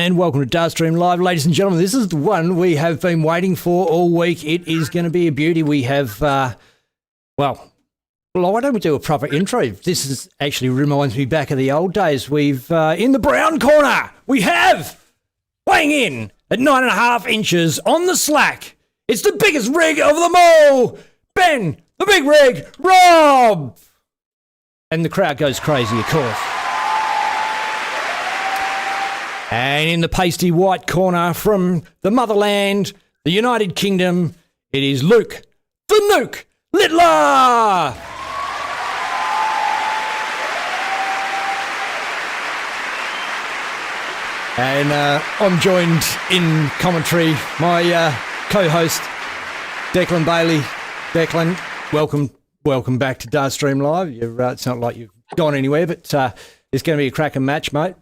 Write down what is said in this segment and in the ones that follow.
And welcome to DartStream Live, ladies and gentlemen. This is the one we have been waiting for all week. It is going to be a beauty. We have, why don't we do a proper intro? This is actually reminds me back of the old days. We've, in the brown corner, we have, weighing in at 9.5 inches on the slack. It's the biggest rig of them all, Ben, the big rig, Robb. And the crowd goes crazy, of course. And in the pasty white corner from the motherland, the United Kingdom, it is Luke, the Nuke, Littler! And I'm joined in commentary, my co-host, Declan Bailey. Declan, welcome back to DartStream Live. It's not like you've gone anywhere, but it's going to be a cracking match, mate.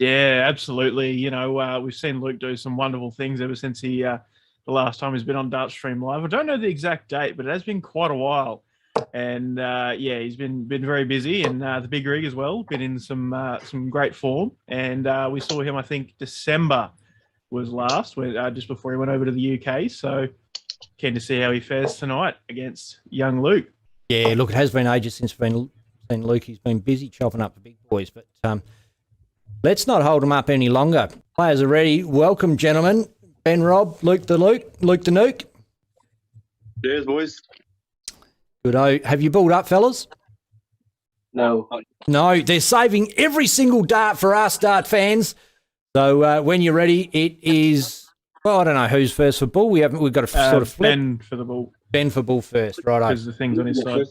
Yeah, absolutely. You know, we've seen Luke do some wonderful things ever since the last time he's been on DartStream Live. I don't know the exact date, but it has been quite a while. And yeah, he's been very busy, and the big rig as well. Been in some great form, and we saw him. I think December was last, just before he went over to the UK. So keen to see how he fares tonight against young Luke. Yeah, look, it has been ages since we've seen Luke. He's been busy chopping up the big boys, but let's not hold him up any longer. Players are ready. Welcome, gentlemen. Ben, Robb, Luke the Nuke. Cheers, boys. Good. Have you built up, fellas? No. No, they're saving every single dart for us Dart fans. So when you're ready, it is, well, I don't know who's first for bull. We've got to sort of flip. Ben for the bull. Ben for bull first, right? Because the thing's on his side.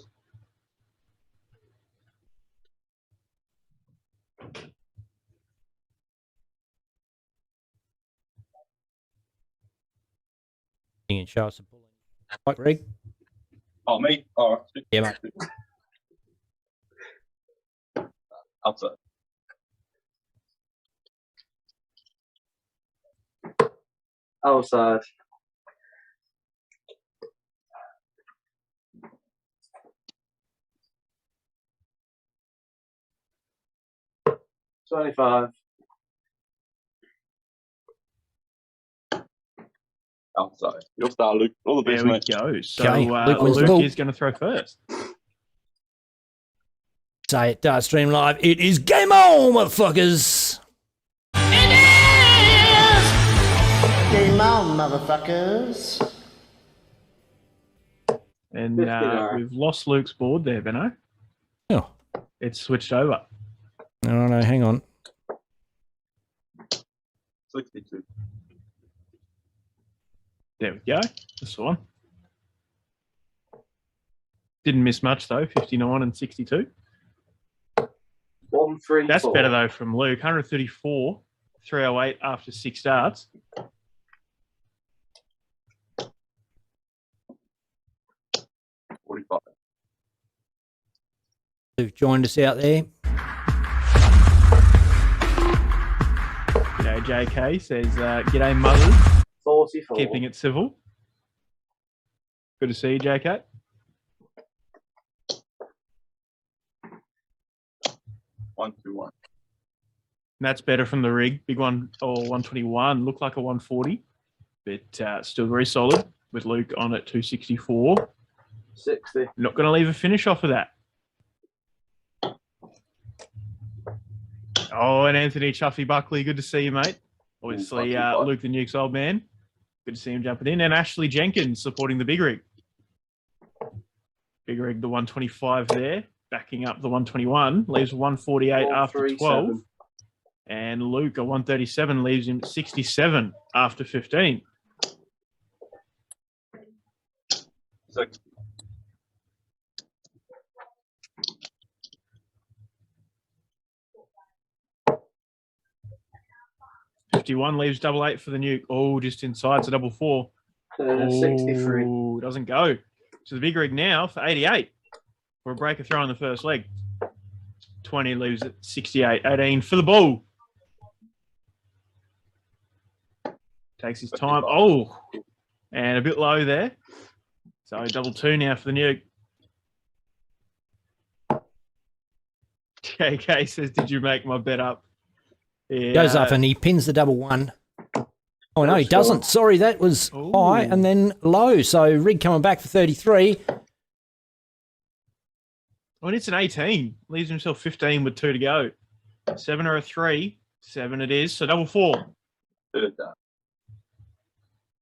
And show us a bull. Like rig. Oh, me? All right. Yeah, mate. Outside. Outside. $25. Outside. You'll start, Luke. All the best, There we mate. go. So Okay, Luke Luke is going to throw first. Say it, DartStream Live. It is game on, motherfuckers. It is! Game on, motherfuckers. And we've lost Luke's board there, Benno. Oh, It's switched over. no, hang on. 62. There we go. That's the one. Didn't miss much, though. 59 and 62. 134. That's better, though, from Luke. 134, 308 after 6 darts. $45. Who've joined us out there. G'day, JK says, g'day, mothers. 44. Keeping it civil. Good to see you, JK. $121. That's better from the rig. Big one, or 121. Looked like a 140, but still very solid with Luke on at 264. 60. Not going to leave a finish off of that. Oh, and Anthony Chuffy Buckley, good to see you, mate. Obviously, Luke the Nuke's old man. Good to see him jumping in. And Ashley Jenkins supporting the big rig. Big rig, the 125 there, backing up the 121. Leaves 148 after 12. And Luke, a 137, leaves him 67 after 15. 60. 51 leaves double 8 for the Nuke. Oh, just inside. It's a double 4. 63. Oh, doesn't go. So the big rig now for 88 for a breaker throw in the first leg. 20 leaves at 68. 18 for the bull. Takes his time. Oh, and a bit low there. So double 2 now for the Nuke. KK says, did you make my bet up? Yeah. Goes up and he pins the double one. Oh, no, he doesn't. Sorry, that was high and then low. So rig coming back for 33. Well, it's an 18. Leaves himself 15 with 2 to go. 7 or a 3. 7 it is. So double 4. Third dart.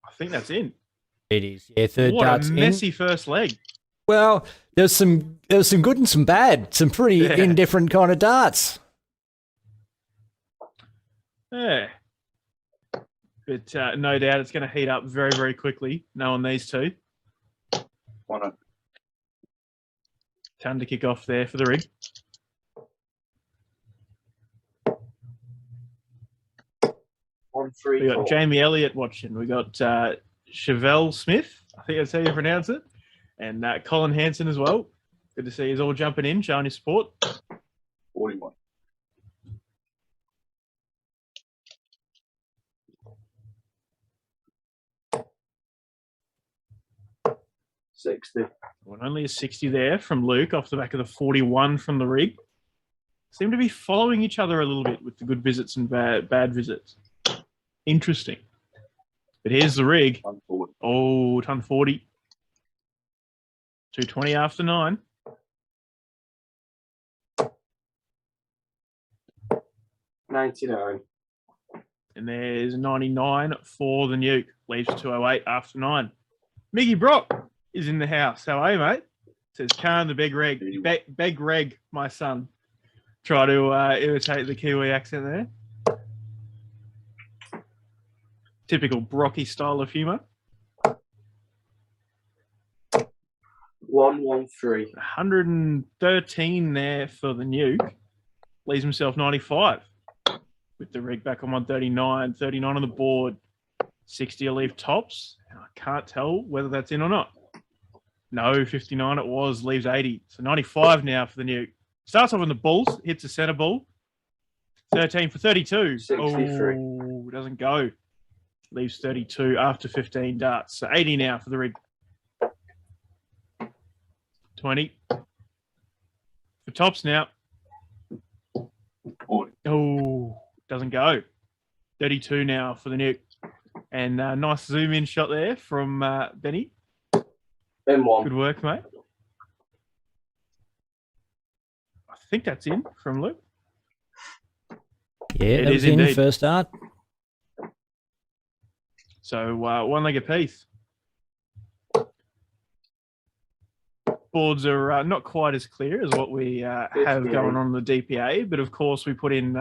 I think that's in. It is. Yeah, third What dart's a in. messy first leg. Well, there's some good and some bad. Some pretty indifferent kind of darts. Yeah. But no doubt it's going to heat up very, very quickly, knowing these two. 100. Time to kick off there for the rig. One, three, We got four. Jamie Elliott watching. We got Chevelle Smith. I think that's how you pronounce it. And Colin Hanson as well. Good to see he's all jumping in, showing his support. 41. $60. Well, only a 60 there from Luke off the back of the 41 from the rig. Seem to be following each other a little bit with the good visits and bad visits. Interesting. But here's the rig. 140. Oh, ton 40. 220 after 9. $99. And there's 99 for the nuke. Leaves 208 after 9. Miggy Brock is in the house. How are you, mate? Says Khan the Beg Reg. Beg Reg, my son. Try to imitate the Kiwi accent there. Typical Brocky style of humour. 113. 113 there for the nuke. Leaves himself 95. With the rig back on 139. 39 on the board. 60 will leave tops. And I can't tell whether that's in or not. No, 59 it was. Leaves 80. So 95 now for the nuke. Starts off on the balls. Hits the centre ball. 13 for 32. 63. Oh, doesn't go. Leaves 32 after 15 darts. So 80 now for the rig. 20. For tops now. 40. Oh, doesn't go. 32 now for the nuke. And nice zoom in shot there from Benny. M1. Good work, mate. I think that's in from Luke. Yeah, It that is was in indeed. first dart. So one leg apiece. Boards are not quite as clear as what we have going on the DPA, but of course we put in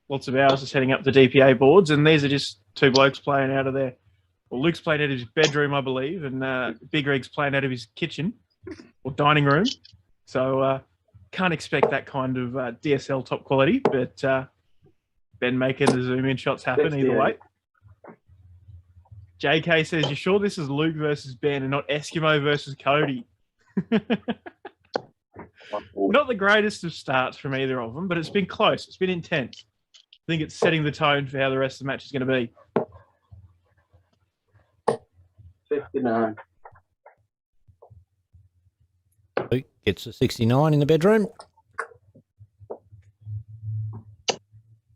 lots of hours of setting up the DPA boards, and these are just two blokes playing out of there. Well, Luke's playing out of his bedroom, I believe, and Big Reg's playing out of his kitchen or dining room. So can't expect that kind of DSL top quality, but Ben making the zoom in shots happen either way. JK says, "You sure this is Luke versus Ben and not Eskimo versus Cody?" 140. Not the greatest of starts from either of them, but it's been close. It's been intense. I think it's setting the tone for how the rest of the match is going to be. 59. Luke gets a 69 in the bedroom.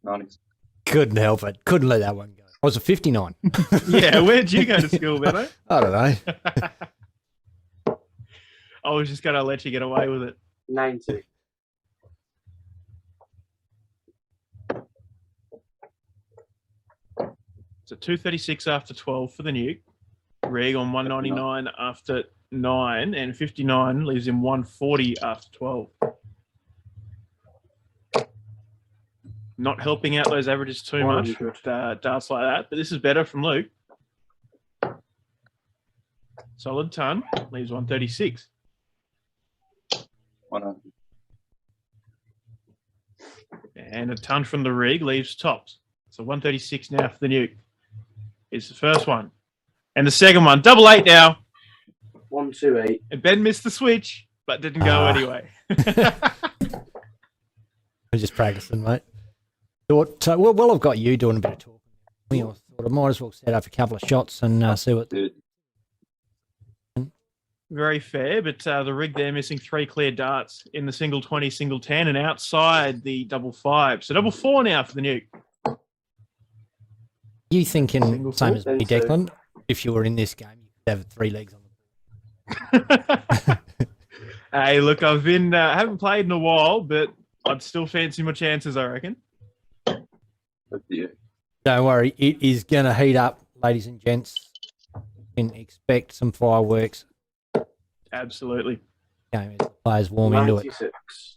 90. Couldn't help it. Couldn't let that one go. I was a 59. Yeah, where'd you go to school, Benno? I don't know. I was just going to let you get away with it. 90. So 236 after 12 for the nuke. Reg on 199 after 9, and 59 leaves him 140 after 12. Not helping out those averages too much with darts like that, but this is better from Luke. Solid ton, leaves 136. 100. And a ton from the rig leaves tops. So 136 now for the nuke. Is the first one. And the second one, double 8 now. 128. And Ben missed the switch, but didn't go anyway. I'm just practicing, mate. Thought, well, I've got you doing a bit of talking. I thought I might as well set up a couple of shots and see what. Good. Very fair, but the rig there missing 3 clear darts in the single 20, single 10, and outside the double 5. So double 4 now for the nuke. You thinking Single same full. as me, Then two. Declan? If you were in this game, you could have 3 legs on the Hey, look, I've been haven't played in a while, but I'd still fancy my chances, I reckon. Don't worry, it is going to heat up, ladies and gents. You can expect some fireworks. Absolutely. Game as the players warm into it. 96.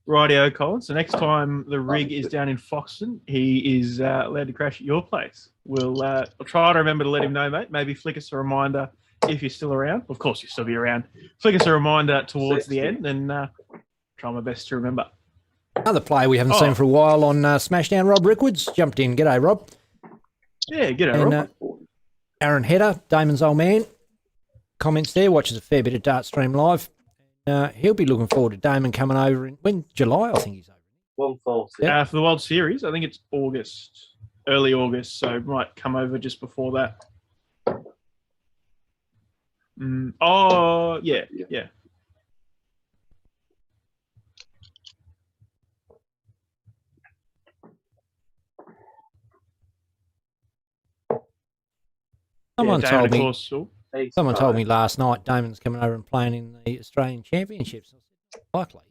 Rightio, Colin. So next time the rig is down in Foxton, he is allowed to crash at your place. I'll try to remember to let him know, mate. Maybe flick us a reminder if you're still around. Of course, you'll still be around. Flick us a reminder towards 60. the end, and try my best to remember. Another player we haven't seen for a while on Smashdown, Rob Rickwoods, jumped in. G'day, Rob. Yeah, get it, And Rob. Aaron Hedder, Damon's old man, comments there, watches a fair bit of DartStream live. He'll be looking forward to Damon coming over in July, I think he's over. 140. Yeah. For the World Series, I think it's August, early August, so might come over just before that. Yeah. Someone Damon, told of me. course, Someone told me last night Damon's coming over and playing in the Australian Championships. I said, likely.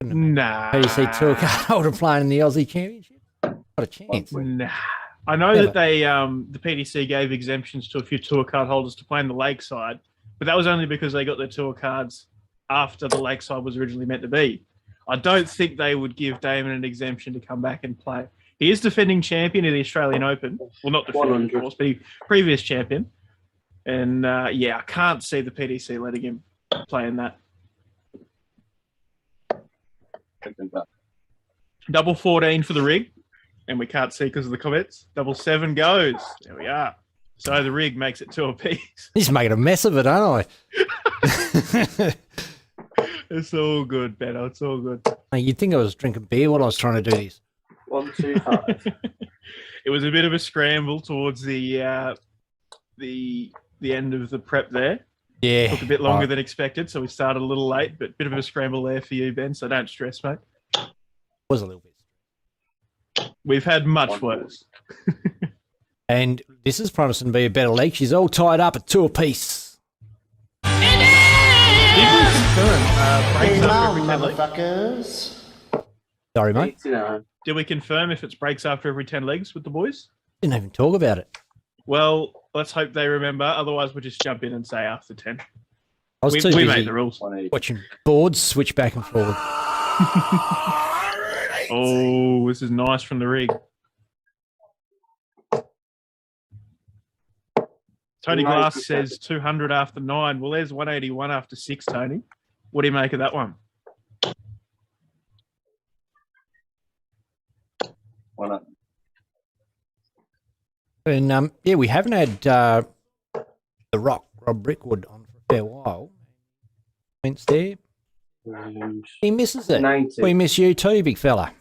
Nah. How do you see tour card holder playing in the Aussie Championship? Not a chance. Nah. I know Never. that they the PDC gave exemptions to a few tour card holders to play in the Lakeside, but that was only because they got their tour cards after the Lakeside was originally meant to be. I don't think they would give Damon an exemption to come back and play. He is defending champion of the Australian Open. Well, not defending, 100. of course, but he previous champion. And I can't see the PDC letting him play in that. Double 14 for the rig, and we can't see because of the comments. Double 7 goes. There we are. So the rig makes it 2 apiece. He's making a mess of it, aren't I? It's all good, Benno. It's all good. Hey, you'd think I was drinking beer while I was trying to do this. 125. It was a bit of a scramble towards the end of the prep there. Yeah. Took a bit longer than expected, so we started a little late, but bit of a scramble there for you, Ben, so don't stress, mate. Was a little bit. We've had much worse. And this is promising to be a better league. She's all tied up at 2 apiece. Did we confirm breaks Game after on, every 10 legs? motherfuckers. Sorry, mate. 89. Did we confirm if it's breaks after every 10 legs with the boys? Didn't even talk about it. Well, let's hope they remember. Otherwise, we'll just jump in and say after 10. I was We too busy made the rules. 180. watching boards switch back and forward. Oh, this is nice from the rig. Tony Glass 97. says 200 after 9. Well, there's 181 after 6, Tony. What do you make of that one? 100. And we haven't had the Rob Brickwood on for a fair while. Wentz there. He misses it. 90. We miss you too, big fella.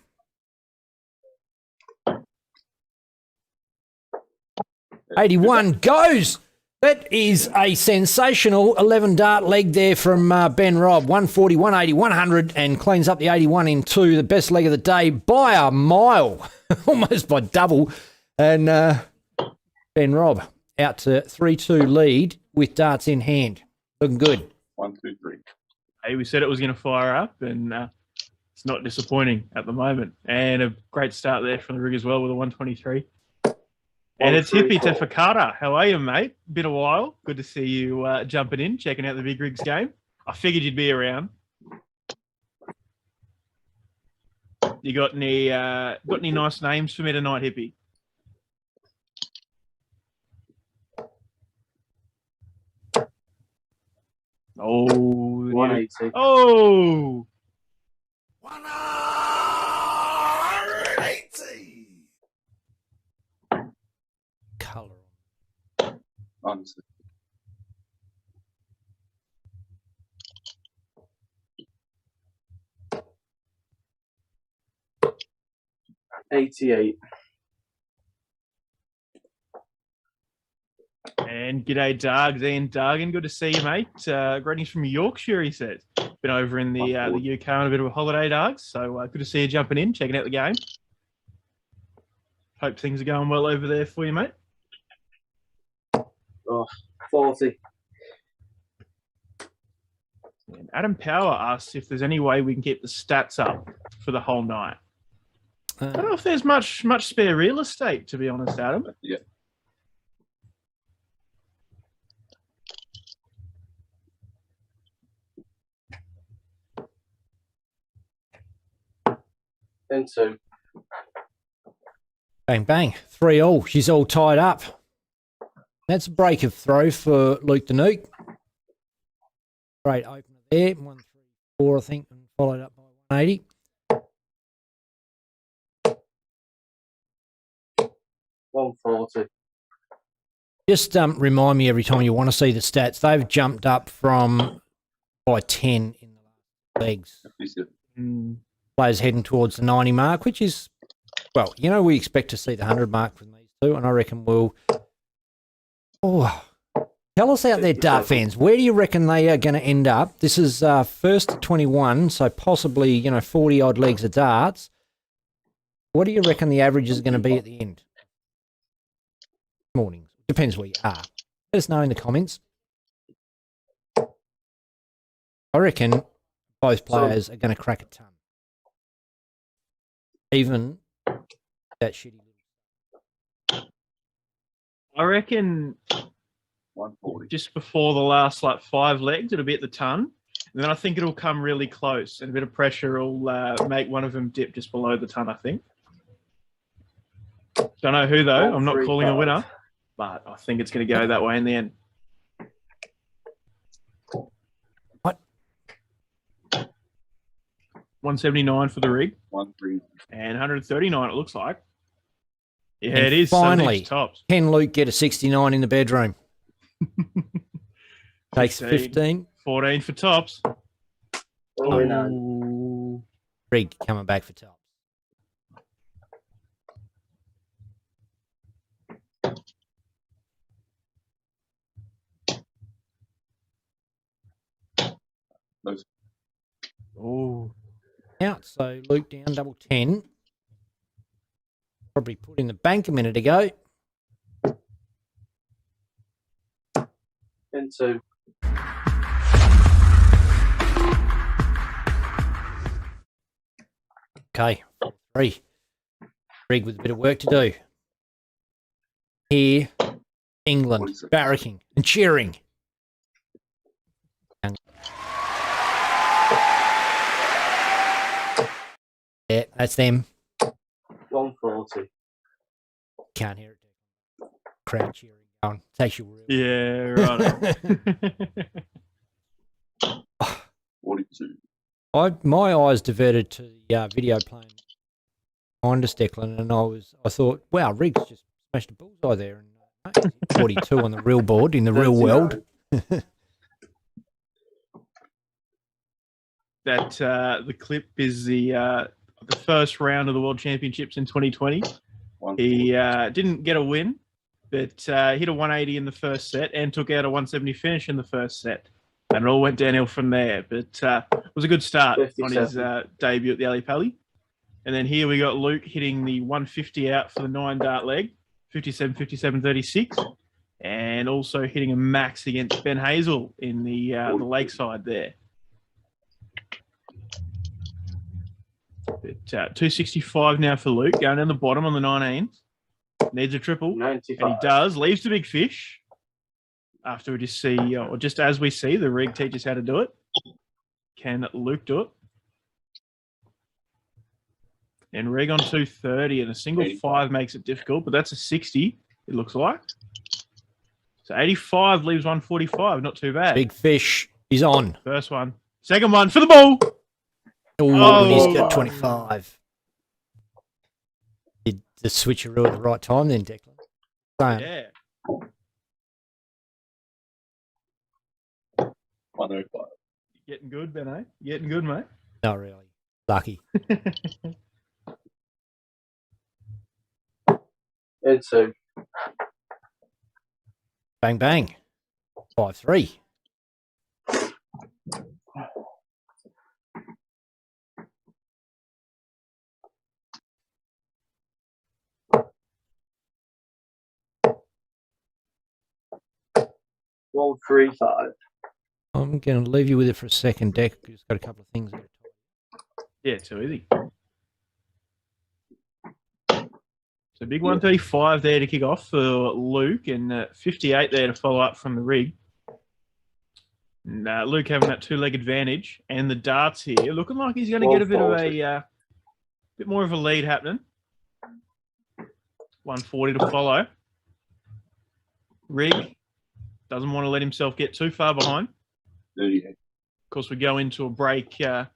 $81 goes. That is a sensational 11 dart leg there from Ben Robb. 140, 180, 100 and cleans up the 81 in 2. The best leg of the day by a mile, almost by double. And Ben Robb out to 3-2 lead with darts in hand. Looking good. 1, 2, 3. Hey, we said it was going to fire up, and it's not disappointing at the moment. And a great start there from the rig as well with a 123. And it's Hippie Tefakata. How are you, mate? Been a while. Good to see you jumping in, checking out the Big Rigs game. I figured you'd be around. You got any nice names for me tonight, Hippie? Oh, 180. oh, 180. Colour. Honestly. 88. And g'day, Dargs. Ian Dargan, good to see you, mate. Greetings from Yorkshire, he says. Been over in the UK on a bit of a holiday, Dargs. So good to see you jumping in, checking out the game. Hope things are going well over there for you, mate. Oh, 40. And Adam Power asks if there's any way we can keep the stats up for the whole night. I don't know if there's much spare real estate, to be honest, Adam. Yeah. And two. Bang, bang. 3-all. She's all tied up. That's a break of throw for Luke the Nuke. Great opener there. 1-3-4, I think, and followed up by 180. 140. Just remind me every time you want to see the stats. They've jumped up from by 10 in the last legs. 57. Players heading towards the 90 mark, which is, well, you know, we expect to see the 100 mark from these two, and I reckon we'll... Oh, tell us out there, Dart fans, where do you reckon they are going to end up? This is first to 21, so possibly, you know, 40-odd legs of darts. What do you reckon the average is going to be at the end? Mornings. Depends where you are. Let us know in the comments. I reckon both players are going to crack a ton. Even that shitty little... I reckon 140. just before the last, 5 legs, it'll be at the ton. And then I think it'll come really close, and a bit of pressure will make one of them dip just below the ton, I think. Don't know who, though. I'm not calling a winner, but I think it's going to go that way in the end. What? 179 for the rig. 130. And 139, it looks like. Yeah, And it is. finally, tops. Can Luke get a 69 in the bedroom? Takes 15. 14 for tops. Oh, no. Ooh. Rig coming back for tops. Oh. Out, so Luke down double 10. Probably put in the bank a minute ago. And two. Okay, 3. Rig with a bit of work to do. Here, England, 46. barracking and cheering. Yeah, that's them. 140. Can't hear it. Crowd cheering going. Takes you real. Yeah, right. 42. My eyes diverted to the video playing behind us, Declan, and I thought, wow, Riggs just smashed a bullseye there. And 42 on the real board in the real world. That the clip is the first round of the World Championships in 2020. He didn't get a win, but hit a 180 in the first set and took out a 170 finish in the first set. And it all went downhill from there. But it was a good start 57. on his debut at the Ali Pally. And then here we got Luke hitting the 150 out for the 9 dart leg, 57, 57, 36. And also hitting a max against Ben Hazel in the lakeside there. But 265 now for Luke, going down the bottom on the 19s. Needs a triple. 95. And he does. Leaves the big fish. After we just see, or just as we see, the rig teaches how to do it. Can Luke do it? And rig on 230, and a single 5 makes it difficult, but that's a 60, it looks like. So 85 leaves 145, not too bad. Big fish is on. First one. Second one for the ball. Oh, he's got 25. Did the switcheroo at the right time then, Declan? Yeah. 105. Getting good, Ben, eh? Getting good, mate. Not really. Lucky. And two. Bang, bang. 5-3. One, three, five. I'm going to leave you with it for a second, Deck. Just got a couple of things. Yeah, too easy. So big 135 there to kick off for Luke, and 58 there to follow up from the rig. And Luke having that two-leg advantage, and the darts here looking like he's going to get a bit of a bit more of a lead happening. 140 to follow. Rig doesn't want to let himself get too far behind. 38. Of course, we go into a break at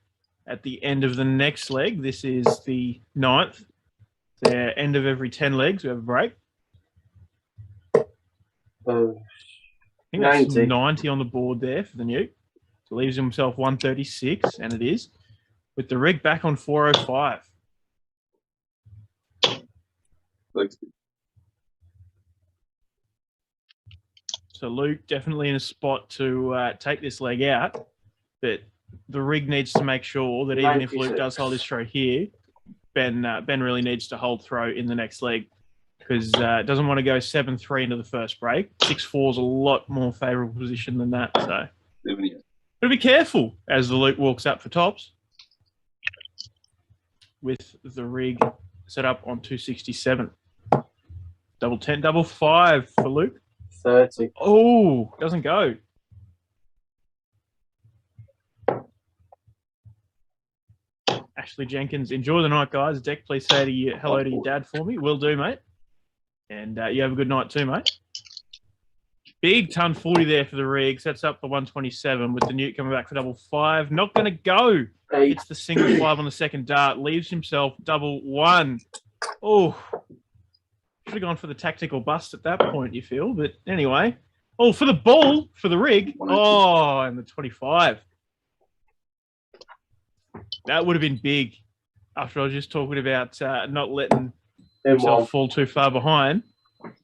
the end of the next leg. This is the 9th. The end of every 10 legs, we have a break. I think that's 90 on the board there for the Nuke. So leaves himself 136, and it is. With the rig back on 405. So Luke definitely in a spot to take this leg out, but the rig needs to make sure that even if Luke does hold his throw here, Ben really needs to hold throw in the next leg, because doesn't want to go 7-3 into the first break. 6-4 is a lot more favourable position than that. So but be careful as the Luke walks up for tops with the rig set up on 267. Double 10, double 5 for Luke. 30. Oh, doesn't go. Ashley Jenkins, enjoy the night, guys. Deck, please say hello to your dad for me. Will do, mate. And you have a good night too, mate. Big ton 40 there for the rig. Sets up the 127 with the Nuke coming back for double 5. Not going to go. It's the single 5 on the second dart. Leaves himself double 1. Oh, should have gone for the tactical bust at that point, you feel. But anyway. Oh, for the ball, for the rig. Oh, and the 25. That would have been big after I was just talking about not letting himself fall too far behind.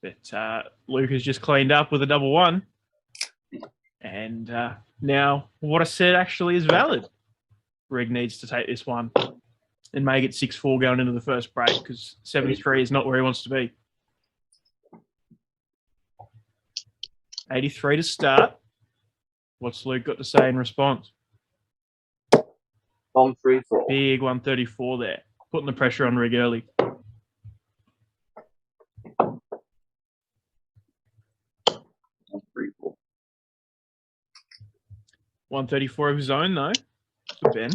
But Luke has just cleaned up with a double 1. And now what I said actually is valid. Rig needs to take this one and make it 6-4 going into the first break, because 73 is not where he wants to be. 83 to start. What's Luke got to say in response? 134. Big 134 there. Putting the pressure on rig early. 134 of his own, though. For Ben.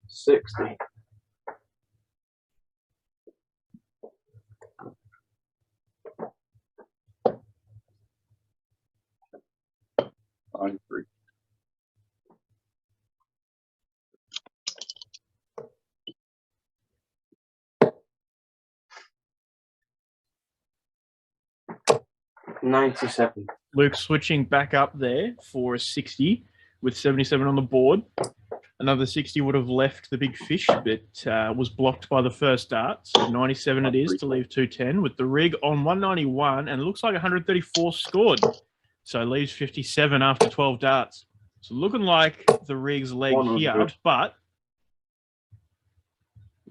60. I'm free. $97. Luke switching back up there for a 60 with 77 on the board. Another 60 would have left the big fish, but was blocked by the first dart. So 97 it is to leave 210 with the rig on 191, and it looks like 134 scored. So leaves 57 after 12 darts. So looking like the rig's leg 100. here, but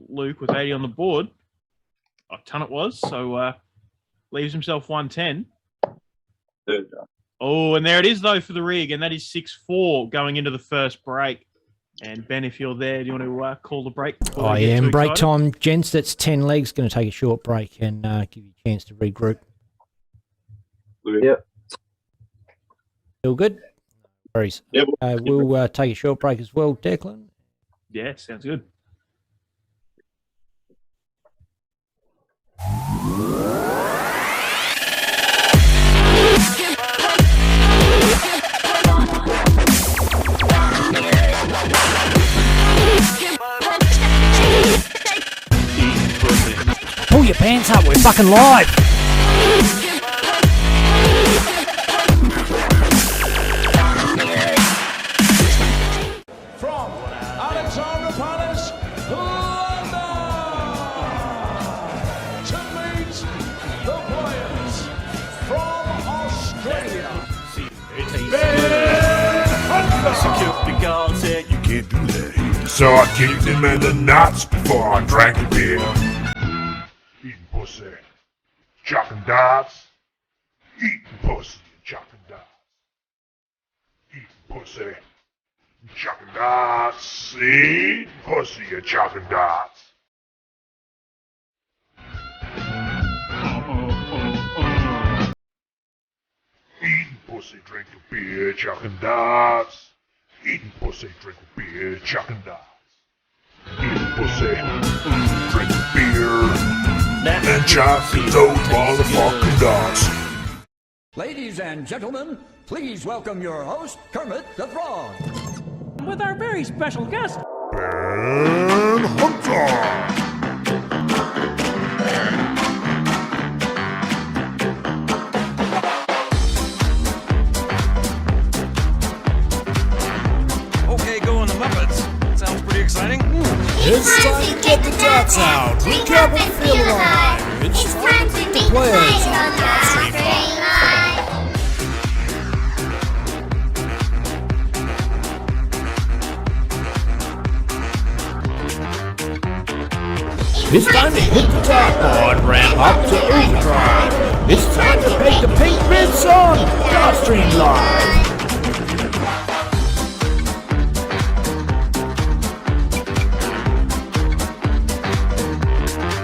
Luke with 80 on the board. A ton it was, so leaves himself 110. Third dart. Oh, and there it is, though, for the rig, and that is 6-4 going into the first break. And Ben, if you're there, do you want to call the break? I am. Break time, gents. That's 10 legs. Going to take a short break and give you a chance to regroup. Yep. Feel good? No worries. Yep. We'll take a short break as well, Declan. Yeah, sounds good. Pull your pants up, we're fucking live! From Alexandra Palace, London, to meet The security guard said you can't do that here. So I kicked him in the nuts before I drank the beer. Eating pussy, chopping dots. Eating pussy, chopping dots. Eating pussy, chopping dots. Eating pussy, chopping dots. Eating pussy, drink a beer, chucking dots. Eating pussy, drink a beer, chucking dots. Eating pussy, drink a beer, and chucking those motherfucking dots. Ladies and gentlemen, please welcome your host, Kermit the Frog. With our very special guest, Ben Hunter. okay, go on the Muppets. Sounds pretty exciting. It's time to get the dots out. Recap and feel alive. It's time to meet players on DartStream Live. It's time to hit the dartboard, ramp up to overdrive. It's time to paint the pink bits on DartStream Live.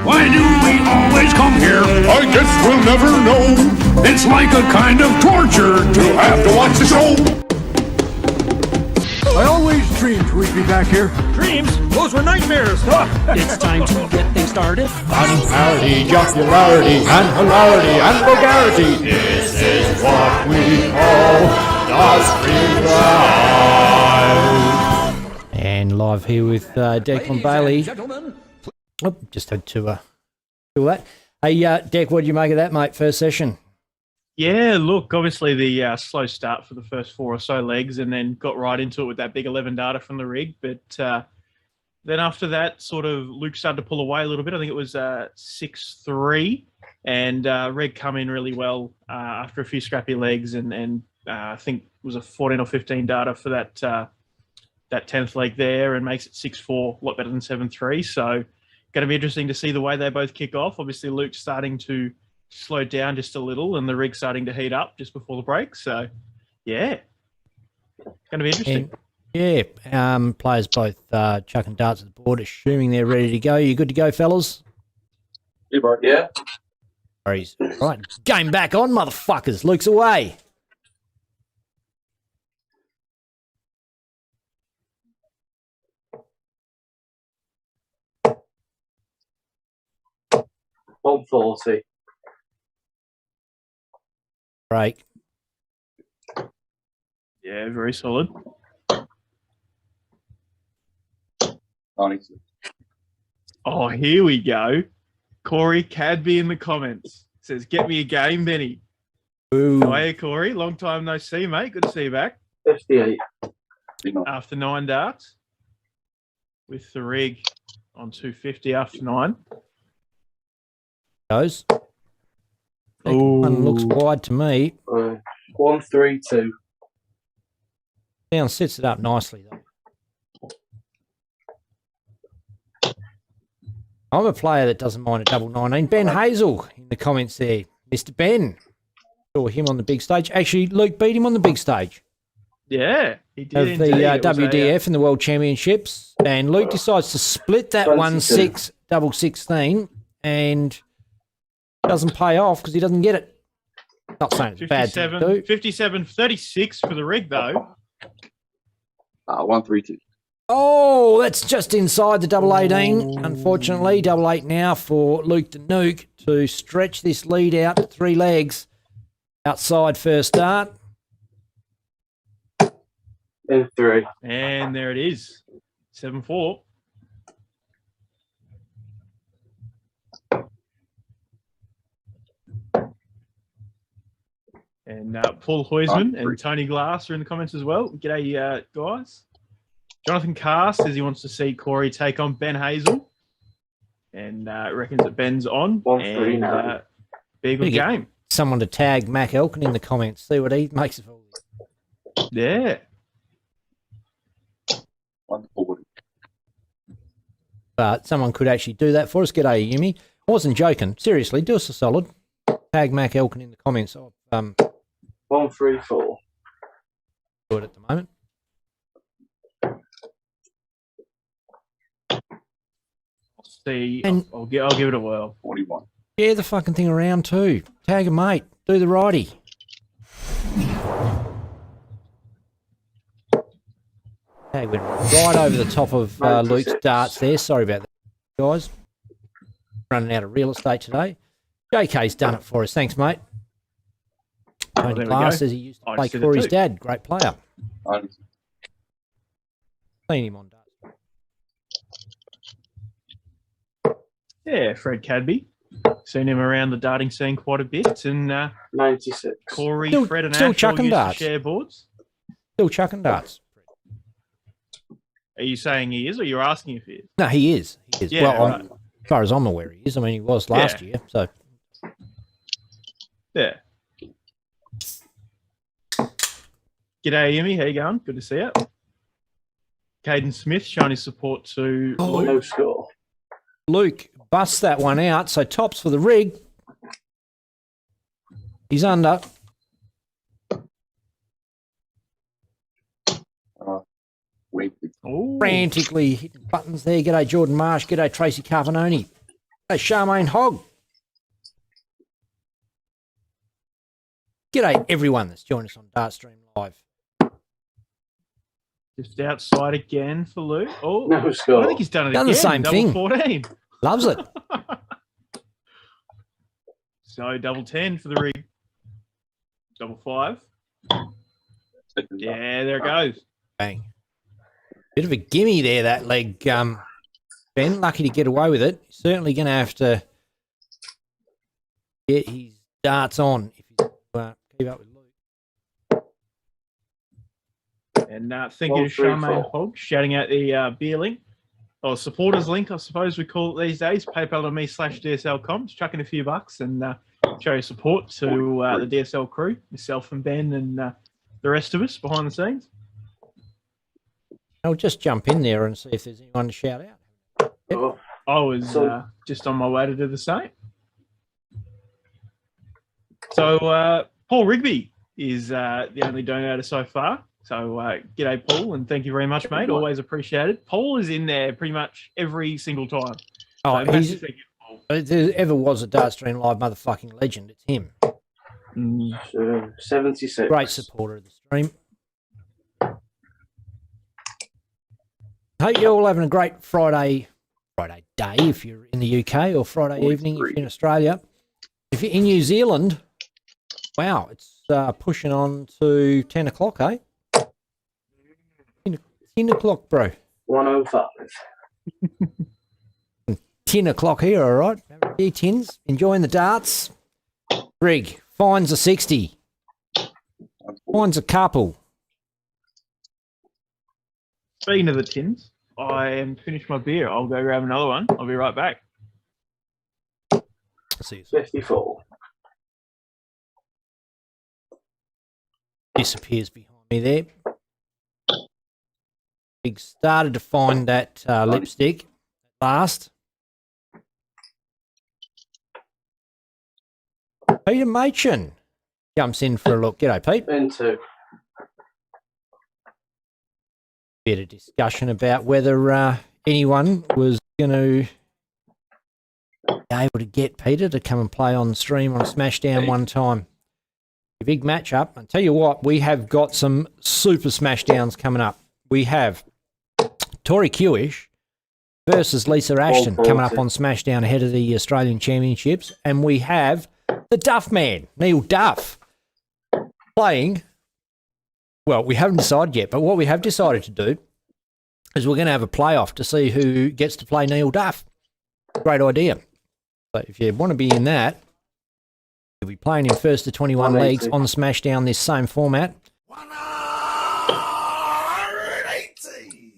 Why do we always come here? I guess we'll never know. It's like a kind of torture to have to watch the show. I always dreamed we'd be back here. Dreams? Those were nightmares. It's time to get things started. Fun, parody, jocularity, and hilarity, and vulgarity. This is what we call DartStream Live. And live here with Declan Bailey. Oh, just had to do that. Hey, Deck, what did you make of that, mate? First session. Yeah, look, obviously the slow start for the first 4 or so legs, and then got right into it with that big 11 data from the rig. But then after that, sort of Luke started to pull away a little bit. I think it was 6-3, and Reg come in really well after a few scrappy legs, and I think it was a 14 or 15 data for that 10th leg there, and makes it 6-4, a lot better than 7-3. So going to be interesting to see the way they both kick off. Obviously, Luke's starting to slow down just a little, and the rig's starting to heat up just before the break. So, yeah, going to be interesting. And, players both chucking darts at the board, assuming they're ready to go. You good to go, fellas? Yeah. Right, game back on, motherfuckers. Luke's away. One 40. Break. Yeah, very solid. 92. Oh, here we go. Corey Cadby in the comments says, "Get me a game, Benny." Ooh. How are you, Corey? Long time no see, mate. Good to see you back. 58. After 9 darts with the rig on 250 after 9. Goes. One looks wide to me. 132. Down sets it up nicely, though. I'm a player that doesn't mind a double 19. Ben Hazel in the comments there. Mr. Ben. Saw him on the big stage. Actually, Luke beat him on the big stage Yeah, he did. of the indeed. It was WDF and the World Championships. And Luke decides to split that 1-6 double 16 and doesn't pay off because he doesn't get it. Not saying it's a bad thing to do. 57-36 for the rig, though. 132. Oh, that's just inside the double 18. Unfortunately, double 8 now for Luke the Nuke to stretch this lead out to 3 legs outside first start. And 3. And there it is. 7-4. And Paul Huisman and Tony Glass are in the comments as well. G'day, guys. Jonathan Carr says he wants to see Corey take on Ben Hazel. And reckons that Ben's on. And be a good game. Someone to tag Mac Elkin in the comments. See what he makes of all this. Yeah. 140. But someone could actually do that for us. G'day, Yumi. I wasn't joking. Seriously, do us a solid. Tag Mac Elkin in the comments. I'll 134. do it at the moment. See, And- I'll give it a whirl. 41. Share the fucking thing around too. Tag a mate. Do the righty. Hey, went right over the top of Luke's 96. darts there. Sorry about that, guys. Running out of real estate today. JK's done it for us. Thanks, mate. Tony there we Glass go. says he used to I play just did it Corey's too. dad. Great player. 90. Seen him on darts. Yeah, Fred Cadby. Seen him around the darting scene quite a bit. And 96. Corey, Still- Fred and still Ash all chucking used to darts. share boards. Still chucking darts. Are you saying he is, or you're asking if he is? No, he is. He is. Yeah, well, right. as far as I'm aware, he is. I mean, he was last year. So, Yeah. G'day, Yumi. How you going? Good to see you. Caden Smith showing his support to Luke. No score. Luke busts that one out. So, tops for the rig. He's under. Weekly. Ooh. Frantically hitting buttons there. G'day, Jordan Marsh. G'day, Tracy Carbononi. G'day, Charmaine Hogg. G'day, everyone that's joined us on DartStream Live. Just outside again for Luke. Oh, No I score. think he's done it Done again. the same double thing. 14. Loves it. So double 10 for the rig. Double 5. Yeah, there it goes. Bang. Bit of a gimme there, that leg, Ben. Lucky to get away with it. Certainly going to have to get his darts on if he's keep up with Luke. And thank you to 134. Charmaine Hogg shouting out the beer link, or supporters link, I suppose we call it these days. PayPal.me/DSL.com. Just chuck in a few bucks and show your support to the DSL crew, myself and Ben and the rest of us behind the scenes. I'll just jump in there and see if there's anyone to shout out. Oh, I was So- just on my way to do the same. So Paul Rigby is the only donator so far. So g'day, Paul, and thank you very much, mate. Always appreciated. Paul is in there pretty much every single time. Oh, So massive he's, thank you, Paul. if there ever was a DartStream Live motherfucking legend, it's him. 76. Great supporter of the stream. Hope you're all having a great Friday day if you're in the UK, or Friday evening if you're in Australia. If you're in New Zealand, wow, it's pushing on to 10 o'clock, eh? 10 o'clock, bro. 105. 10 o'clock here, all right? Having a few tins, enjoying the darts. Rig, fines a 60. Fines a couple. Speaking of the tins, I am finished my beer. I'll go grab another one. I'll be right back. See you. 54. Disappears behind me there. Big started to find that lipstick at last. Peter Machin jumps in for a look. G'day, Pete. Into. Bit of discussion about whether anyone was going to be able to get Peter to come and play on stream on Smashdown one time. A big matchup. I tell you what, we have got some super Smashdowns coming up. We have Tori Kewish versus Lisa Ashton coming up on Smashdown ahead of the Australian Championships, and we have the Duff Man, Neil Duff, playing. Well, we haven't decided yet, but what we have decided to do is we're going to have a playoff to see who gets to play Neil Duff. Great idea. So if you want to be in that, you'll be playing in first to 21 legs on Smashdown, this same format. 180.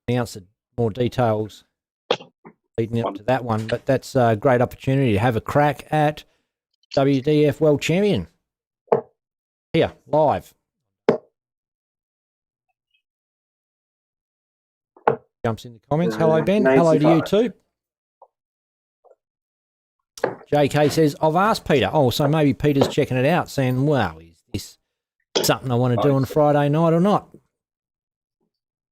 Announce more details leading up to that one, but that's a great opportunity to have a crack at WDF World Champion here live. Jumps in the comments. Hello, Ben. Hello to you 95. too. JK says, I've asked Peter. Oh, so maybe Peter's checking it out, saying, well, is this something I want to do on Friday night or not?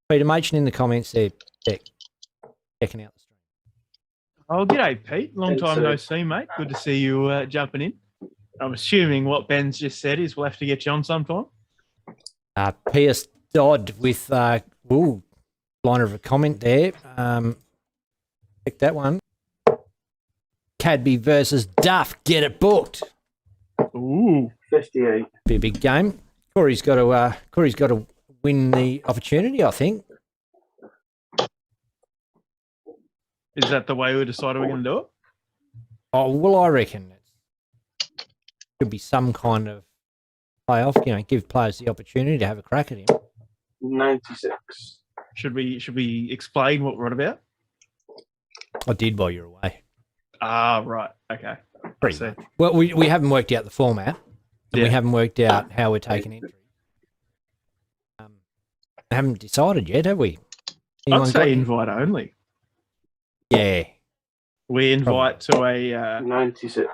Peter Machin in the comments there, checking out the stream. Oh, g'day, Pete. Long time no see, mate. Good to see you jumping in. I'm assuming what Ben's just said is we'll have to get you on sometime. P.S. Dodd with, line of a comment there. Pick that one. Cadby versus Duff. Get it booked. Ooh. 58. Be a big game. Corey's got to win the opportunity, I think. Is that the way we decided we're going to do it? Oh, well, I reckon it should be some kind of playoff, give players the opportunity to have a crack at him. 96. Should we explain what we're on about? I did while you were away. Ah, right. Okay. Pretty much. Well, we haven't worked out the format, and we haven't worked out how we're taking entry. Haven't decided yet, have we? I'd say invite only. Yeah. We invite to a 96.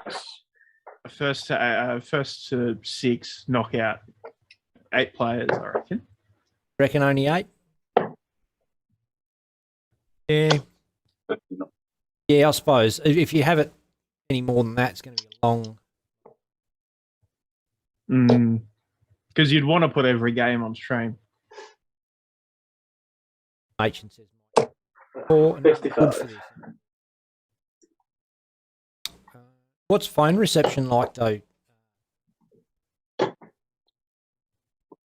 First to 6 knockout, 8 players, I reckon. Reckon only 8? Yeah. 59. Yeah, I suppose. If you have it any more than that, it's going to be a long... Because you'd want to put every game on stream. Machin says, 4 good for this. What's phone reception like, though?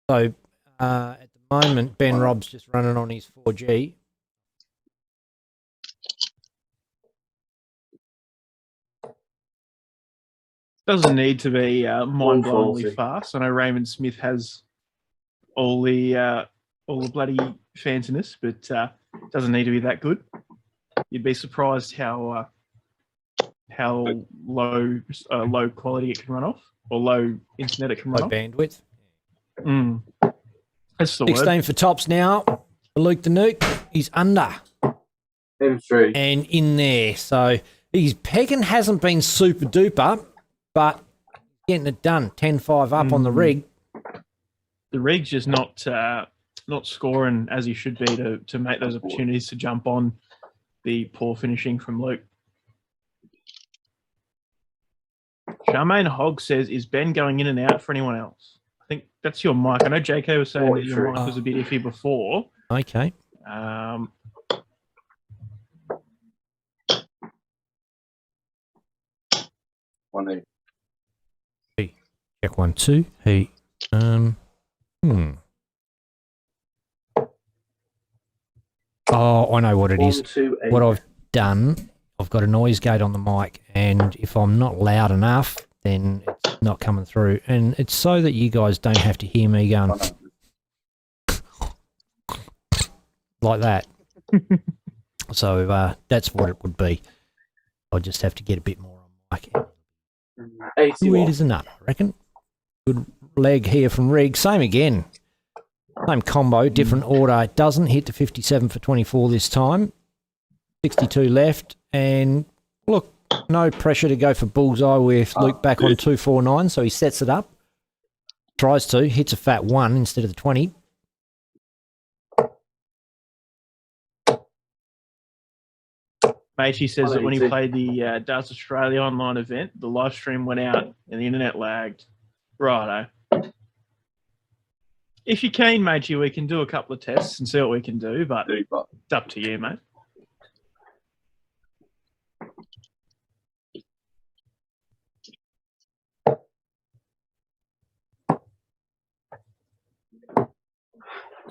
So, at the moment, Ben Robb's just running on his 4G. Doesn't need to be mind-blowingly fast. I know Raymond Smith has all the bloody fanciness, but doesn't need to be that good. You'd be surprised how low quality it can run off, or low internet it can run Low off. bandwidth. That's the 16 word. for tops now. Luke the Nuke, he's under. M3. And in there. So his pegging hasn't been super duper, but getting it done. 10-5 up on the rig. The rig's just not scoring as he should be to make those opportunities to jump on the poor finishing from Luke. Charmaine Hogg says, is Ben going in and out for anyone else? I think that's your mic. I know JK was saying that your mic was a bit iffy before. Okay. One Hey, check 1 2. Hey. Oh, I know what it is. 2, 8. What I've done, I've got a noise gate on the mic, and if I'm not loud enough, then it's not coming through. And it's so that you guys don't have to hear me going like that. So that's what it would be. I'll just have to get a bit more on mic. 81. Weird as a nut, I reckon. Good leg here from Rig. Same again. Same combo, different order. It doesn't hit to 57 for 24 this time. 62 left. And look, no pressure to go for bullseye with Luke back on 249, so he sets it up. Tries to, hits a fat 1 instead of the 20. Matey says that when he played the Darts Australia online event, the live stream went out and the internet lagged. Righto. If you're keen, Matey, we can do a couple of tests and see what we can do, but it's up to you, mate.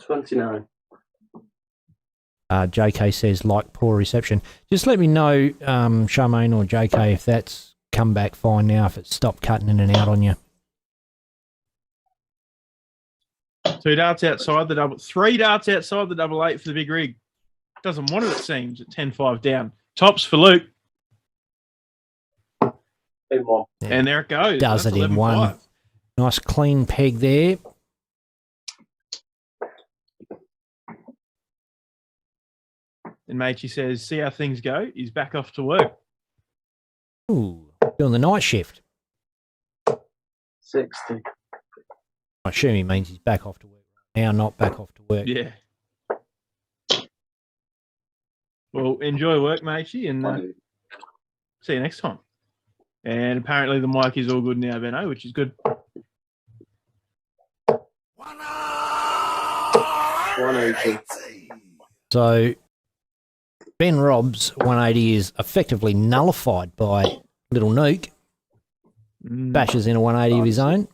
$29. JK says, like poor reception. Just let me know, Charmaine or JK, if that's come back fine now, if it's stopped cutting in and out on you. 2 darts outside the double, 3 darts outside the double 8 for the big rig. Doesn't want it seems, at 10-5 down. Tops for Luke. Yeah. And there it goes. Does That's it in 1. 11-5. Nice clean peg there. And Matey says, see how things go. He's back off to work. Ooh, doing the night shift. 60. I assume he means he's back off to work now, not back off to work. Yeah. Well, enjoy work, Matey, and see you next time. And apparently the mic is all good now, Benno, which is good. 180. So Ben Robb's 180 is effectively nullified by Little Nuke. Bashes in a 180 of his own.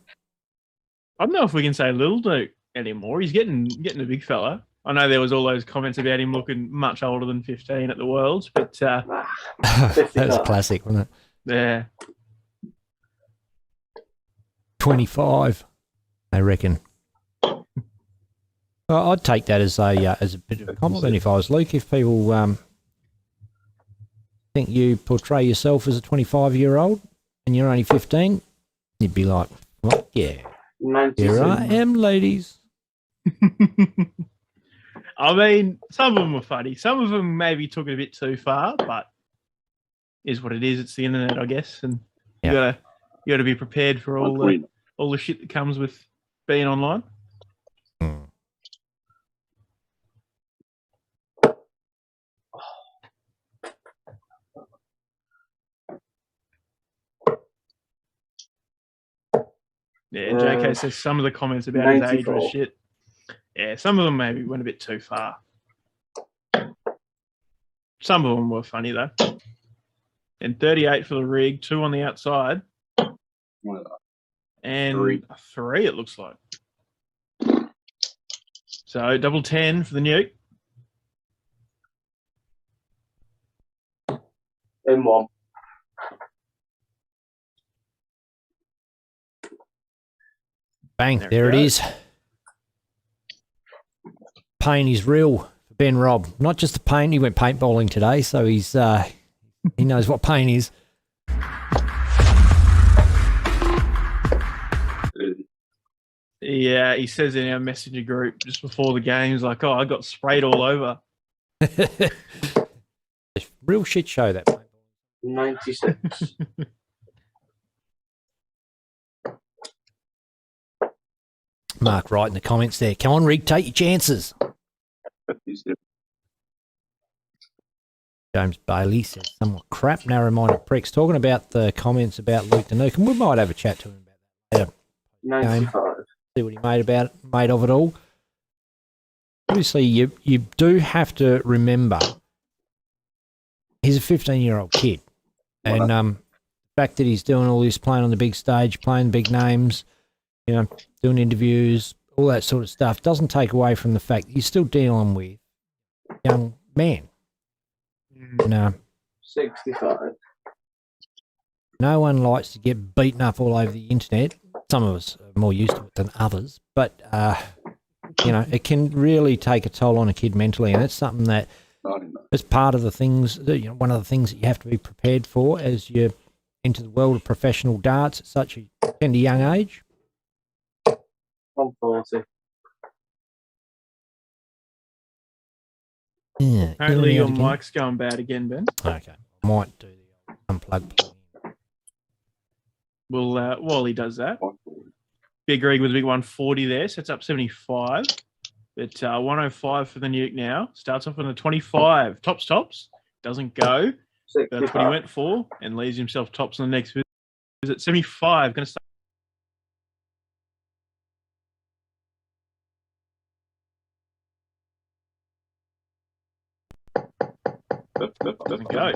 I don't know if we can say Little Duke anymore. He's getting a big fella. I know there was all those comments about him looking much older than 15 at the Worlds, but That was classic, wasn't it? yeah. 25, I reckon. Well, I'd take that as a bit of a compliment if I was Luke. If people think you portray yourself as a 25-year-old and you're only 15, you'd be like, well, yeah, 96. here I am, ladies. I mean, some of them were funny. Some of them maybe took it a bit too far, but is what it is. It's the internet, I guess, and you gotta be prepared for all the shit that comes with being online. Yeah, JK says some of the comments about his age was shit. Yeah, some of them maybe went a bit too far. Some of them were funny, though. And 38 for the rig, 2 on the outside. And a 3, it looks like. So double 10 for the nuke. M1. Bang, there it is. Pain is real for Ben Robb. Not just the pain, he went paintballing today, so he's he knows what pain is. Yeah, he says in our messenger group just before the game, he's like, oh, I got sprayed all over. Real shit show, that paintball. 96. Mark right in the comments there. Come on, Rig, take your chances. James Bailey says somewhat crap, narrow-minded pricks. Talking about the comments about Luke the Nuke, and we might have a chat to him about that later. 95. See what he made of it all. Obviously, you do have to remember he's a 15-year-old kid, and the fact that he's doing all this, playing on the big stage, playing big names, you know, doing interviews, all that sort of stuff, doesn't take away from the fact that you're still dealing with a young man. And, 65. no one likes to get beaten up all over the internet. Some of us are more used to it than others, but you know, it can really take a toll on a kid mentally, and that's something that is part of the things that, you know, one of the things that you have to be prepared for as you enter the world of professional darts at such a tender young age. 140. Yeah, Apparently your again. mic's going bad again, Ben. Okay, might do the unplug plug. Well, while he does that, Big Rig with a big 140 there, sets up 75. But 105 for the nuke now. Starts off on a 25. Tops. Doesn't go. That's what he went for, and leaves himself tops on the next visit. 75. Going to start. Doesn't go.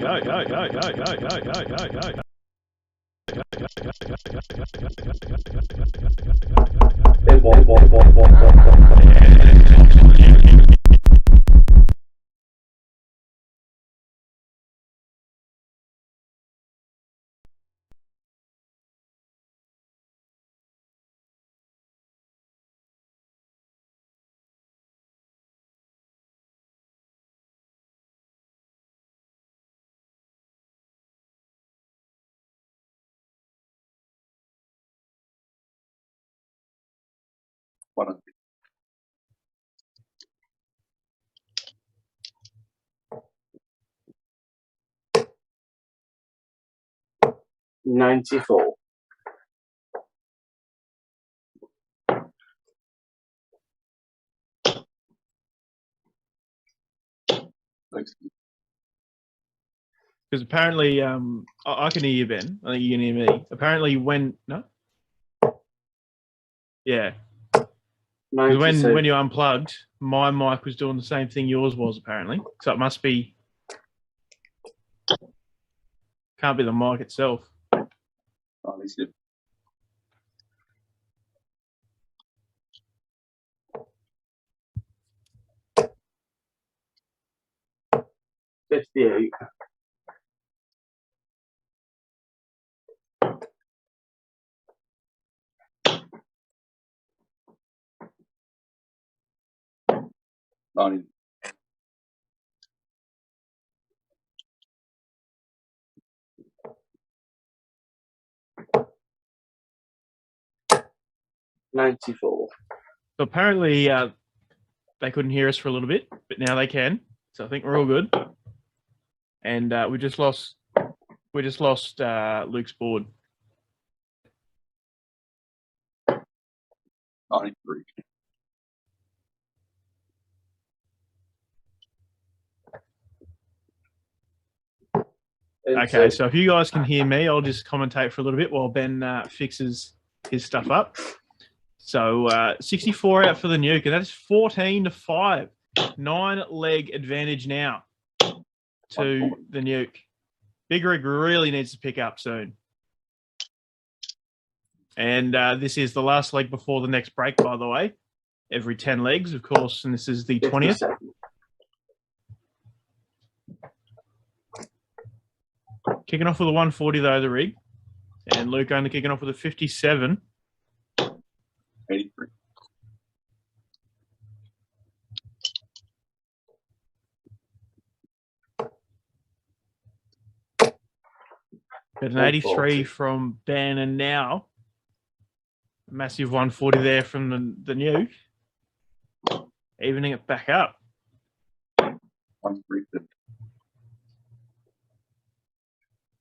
94. Because apparently, I can hear you, Ben. I think you can hear me. Apparently, no, yeah, 'cause when you unplugged, my mic was doing the same thing yours was apparently. So it must be, can't be the mic itself. Oh, at least it. $58. $90. $94. So apparently, they couldn't hear us for a little bit, but now they can. So I think we're all good. And we just lost Luke's board. 93. Okay, so if you guys can hear me, I'll just commentate for a little bit while Ben fixes his stuff up. So 64 out for the nuke, and that's 14-5. 9-leg advantage now to the nuke. Big Rig really needs to pick up soon. And this is the last leg before the next break, by the way. Every 10 legs, of course, and this is the 20th. Kicking off with a 140, though, the rig. And Luke only kicking off with a 57. 83. But an 83 from Ben, and now a massive 140 there from the nuke. Evening it back up. 130.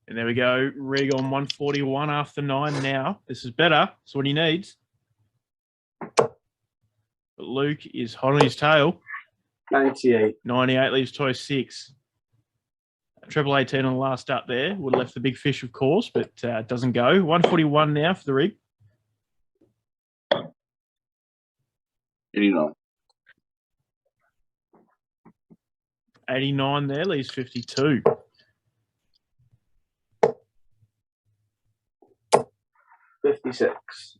And there we go. Rig on 141 after 9 now. This is better. That's what he needs. But Luke is hot on his tail. 98. 98 leaves toy 6. Triple 18 on the last up there. Would have left the big fish, of course, but it doesn't go. 141 now for the rig. 89. 89 there leaves 52. 56.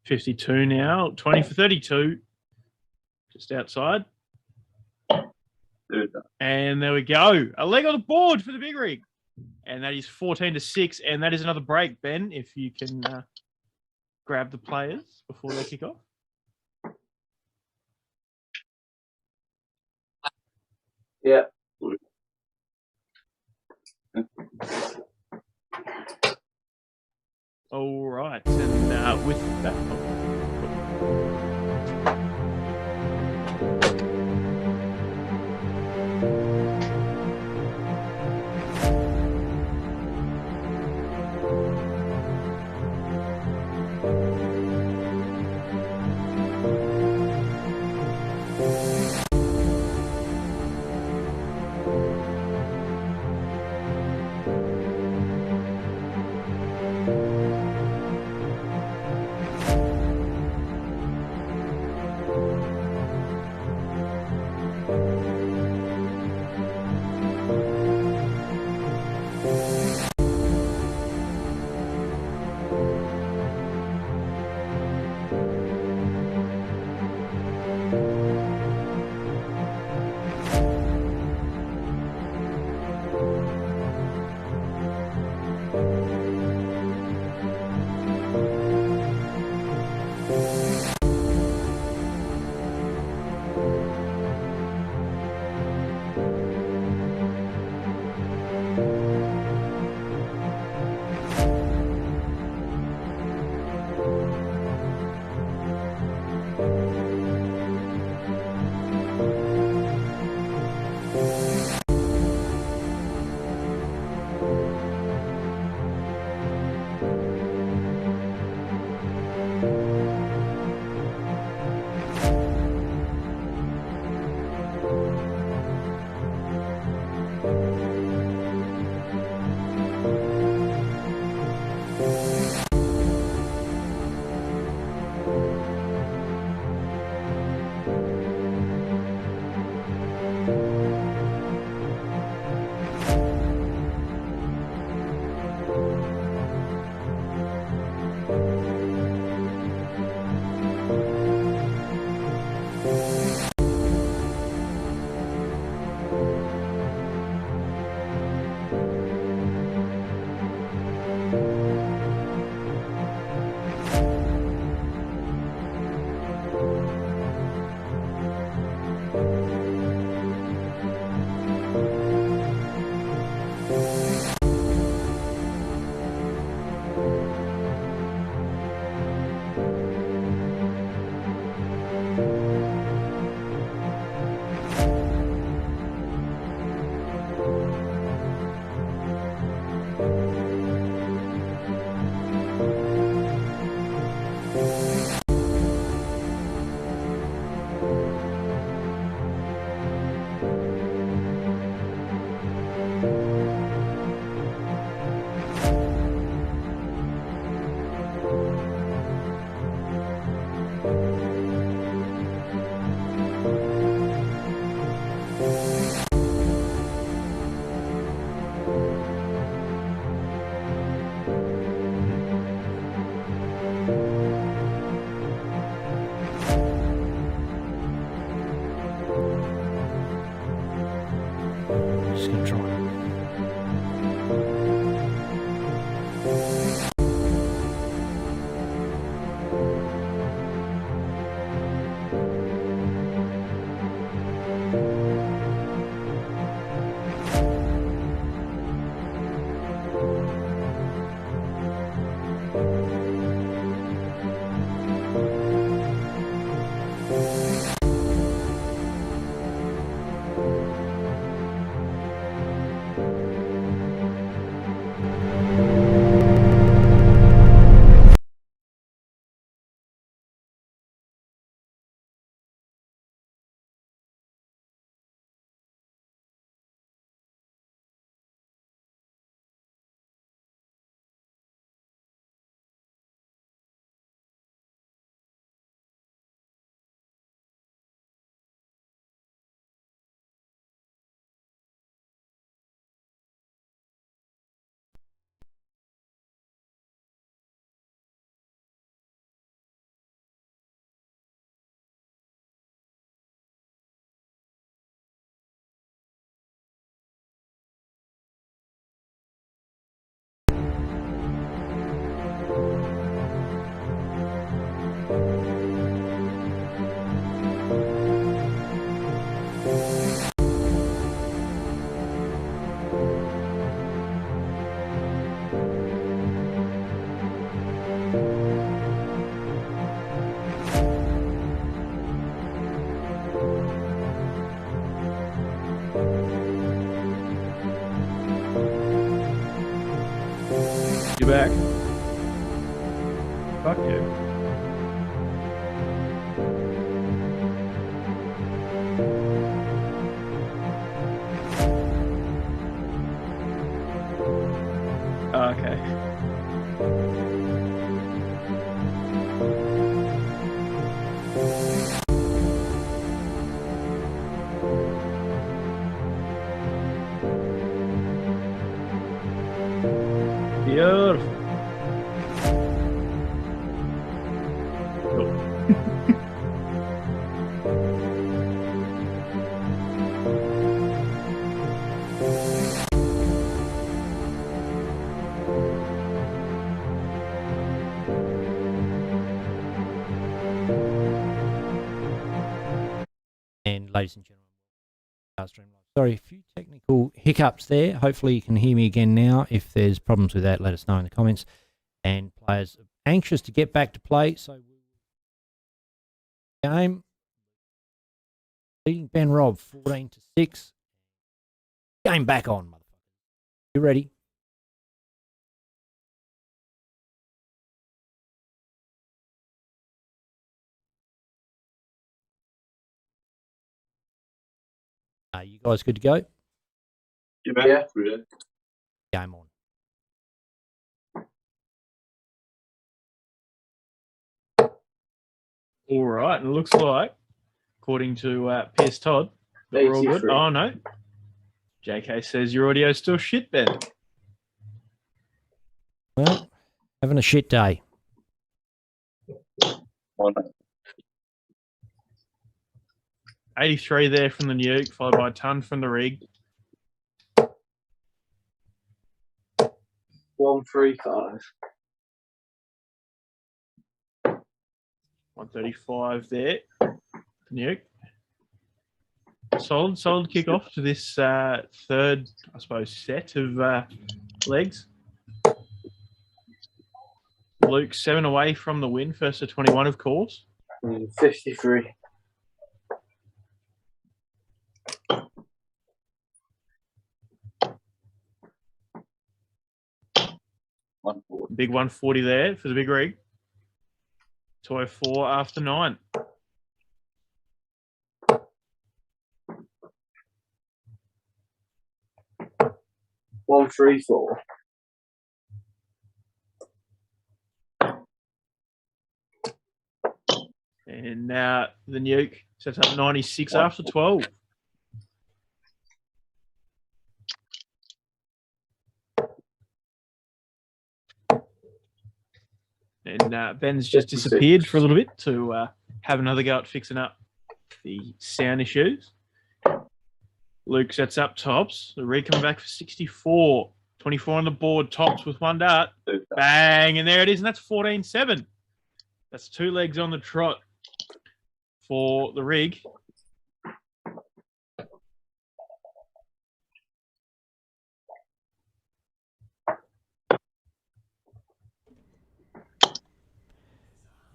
52 now. 20 for 32. Just outside. And there we go. A leg on the board for the big rig. And that is 14-6. And that is another break, Ben, if you can grab the players before they kick off. Yeah. All right. And with that... back. Fuck yeah. Okay. Beautiful. And ladies and gentlemen, DartStream Live. Sorry, a few technical hiccups there. Hopefully you can hear me again now. If there's problems with that, let us know in the comments. And players are anxious to get back to play, so game leading Ben Robb 14-6. Game back on, motherfucker. You ready? Are you guys good to go? Yeah. Game on. All right, and it looks like, according to Pierce Todd, that we're all good. 83. Oh, no. JK says your audio's still shit, Ben. Well, having a shit day. Why not? 83 there from the nuke, followed by a ton from the rig. 135. 135 there. Nuke. Solid kick off to this third, I suppose, set of legs. Luke 7 away from the win, first to 21, of course. 53. Big 140 there for the big rig. 204 after 9. One, 3, 4. And now the nuke sets up 96 after 12. And Ben's just disappeared for a little bit to have another go at fixing up the sound issues. Luke sets up tops. The rig coming back for 64. 24 on the board, tops with one dart. Bang, and there it is, and that's 14-7. That's 2 legs on the trot for the rig.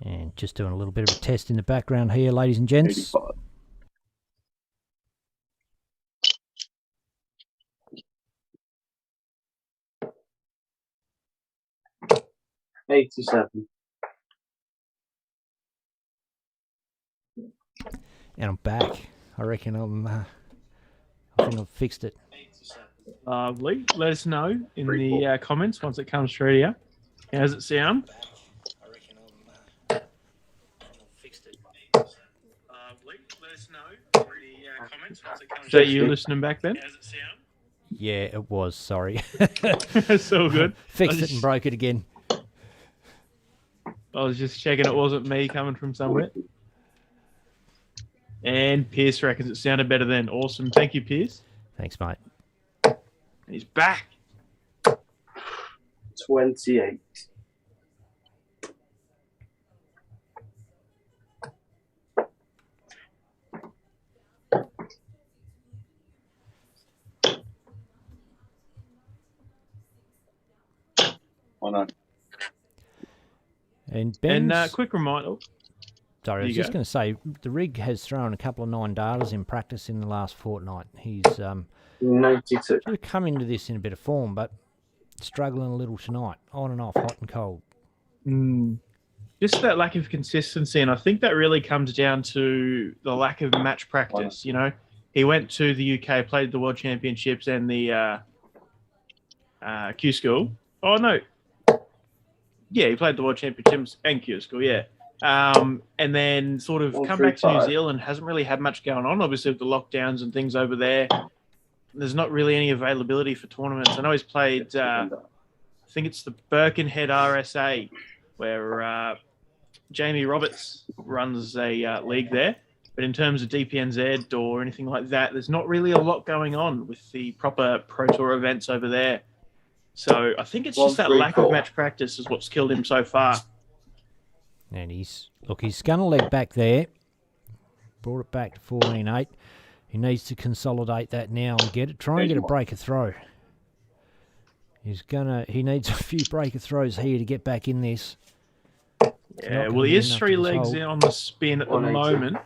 And just doing a little bit of a test in the background here, ladies and gents. 85. $87. And I'm back. I reckon I think I've fixed it. Lovely. Let us know in the comments once it comes through here. How does it sound? Let us know in the comments once it comes through. Is that you listening back then? How does it sound? Yeah, it was. Sorry. It's all good. Fixed it and broke it again. I was just checking it wasn't me coming from somewhere. And Pierce reckons it sounded better then. Awesome. Thank you, Pierce. Thanks, mate. He's back. 28. Why not? And Ben's... And quick reminder. Sorry, I was just going to say, the rig has thrown a couple of 9 darters in practice in the last fortnight. He's 92. sort of come into this in a bit of form, but struggling a little tonight, on and off, hot and cold. Just that lack of consistency, and I think that really comes down to the lack of match practice. You know, he went to the UK, played the World Championships and the Q School. Oh no, yeah, he played the World Championships and Q School. Yeah, and then sort of come back to New Zealand, hasn't really had much going on. Obviously, with the lockdowns and things over there, there's not really any availability for tournaments. I know he's played. I think it's the Birkenhead RSA, where Jamie Roberts runs a league there. But in terms of DPNZ or anything like that, there's not really a lot going on with the proper Pro Tour events over there. So I think it's just that lack of match practice is what's killed him so far. And he's scun a leg back there. Brought it back to 14-8. He needs to consolidate that now and try and get a breaker throw. He needs a few breaker throws here to get back in this. Yeah, well, he is 3 legs in on the spin at the moment,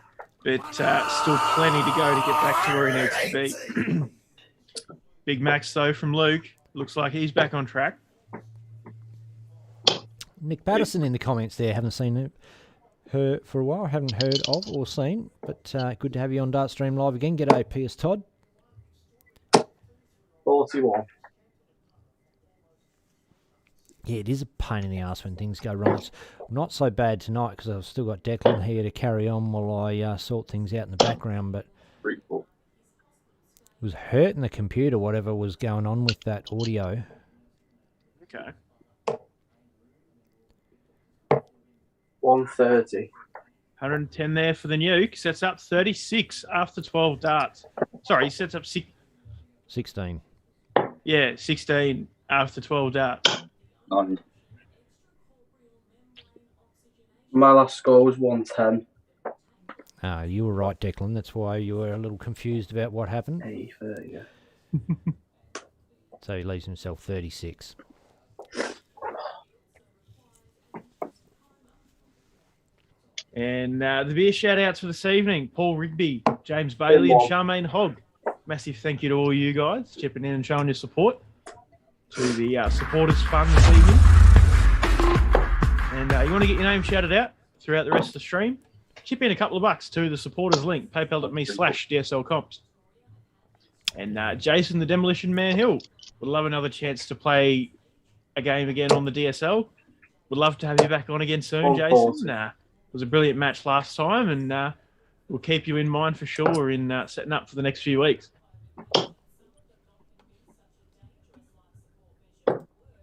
but still plenty to go to get back to where he needs to be. Big Max, though, from Luke. Looks like he's back on track. Nick Patterson in the comments there. Haven't seen her for a while. Haven't heard of or seen, but good to have you on DartStream Live again. G'day, P.S. Todd. 41. Yeah, it is a pain in the arse when things go wrong. It's not so bad tonight because I've still got Declan here to carry on while I sort things out in the background, but it was hurting the computer, whatever was going on with that audio. Okay. 130. 110 there for the nuke. Sets up 36 after 12 darts. Sorry, he sets up 16. Yeah, 16 after 12 darts. 90. My last score was 110. You were right, Declan. That's why you were a little confused about what happened. 30, yeah. So he leaves himself 36. And the beer shout-outs for this evening. Paul Rigby, James Bailey and Charmaine Hogg. Massive thank you to all you guys chipping in and showing your support to the Supporters Fund this evening. And you want to get your name shouted out throughout the rest of the stream, chip in a couple of bucks to the Supporters link, paypal.me/DSLComps. And Jason, the Demolition Man Hill, would love another chance to play a game again on the DSL. Would love to have you back on again soon, Jason. It was a brilliant match last time, and we'll keep you in mind for sure in setting up for the next few weeks.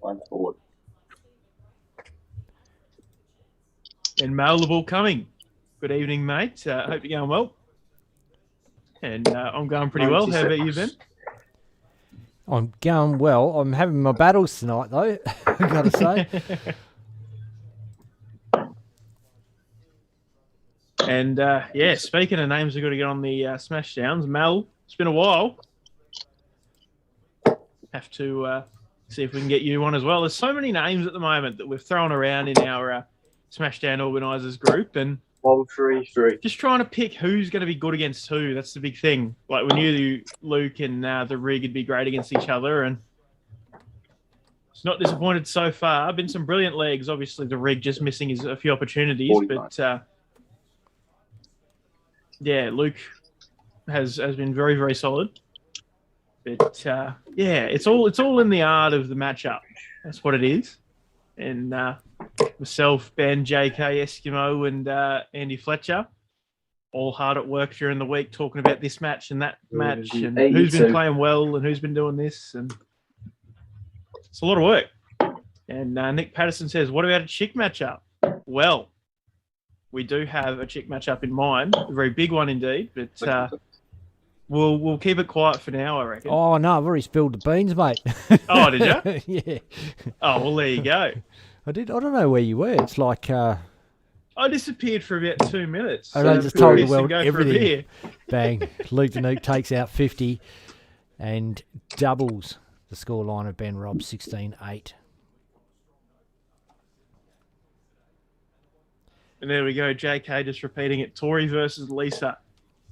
One forward. And Mail the Ball coming. Good evening, mate. Hope you're going well. And I'm going pretty well. How about you, Ben? I'm going well. I'm having my battles tonight, though, I've got to say. And, yeah, speaking of names, we've got to get on the Smashdowns. Mel, it's been a while. Have to see if we can get you one as well. There's so many names at the moment that we've thrown around in our Smashdown organisers group. And 133. just trying to pick who's going to be good against who. That's the big thing. Like, we knew Luke and the Rig would be great against each other. And it's not disappointed so far. Been some brilliant legs. Obviously, the Rig just missing a few opportunities. 49. But... yeah, Luke has been very, very solid. But yeah, it's all in the art of the matchup. That's what it is. And myself, Ben, JK, Eskimo, and Andy Fletcher, all hard at work during the week talking about this match and that match and who's been playing well and who's been doing this. And it's a lot of work. And Nick Patterson says, what about a chick matchup? Well, we do have a chick matchup in mind, a very big one indeed, but we'll keep it quiet for now, I reckon. Oh, no, I've already spilled the beans, mate. Oh, did you? Yeah. Oh, well, there you go. I don't know where you were. It's like... I disappeared for about 2 minutes. I just told the world go everything. Bang. Luke the Nuke takes out 50 and doubles the scoreline of Ben Robb, 16-8. And there we go, JK just repeating it. Tori versus Lisa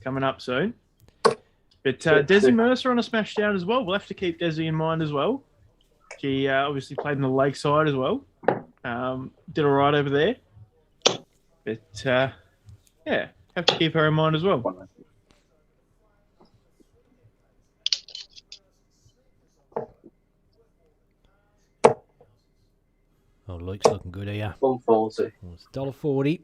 coming up soon. But Desi Mercer on a Smashdown as well. We'll have to keep Desi in mind as well. He obviously played in the Lakeside as well. Did all right over there. But, yeah, have to keep her in mind as well. 190. Oh, Luke's looking good here. 140. It's $1.40.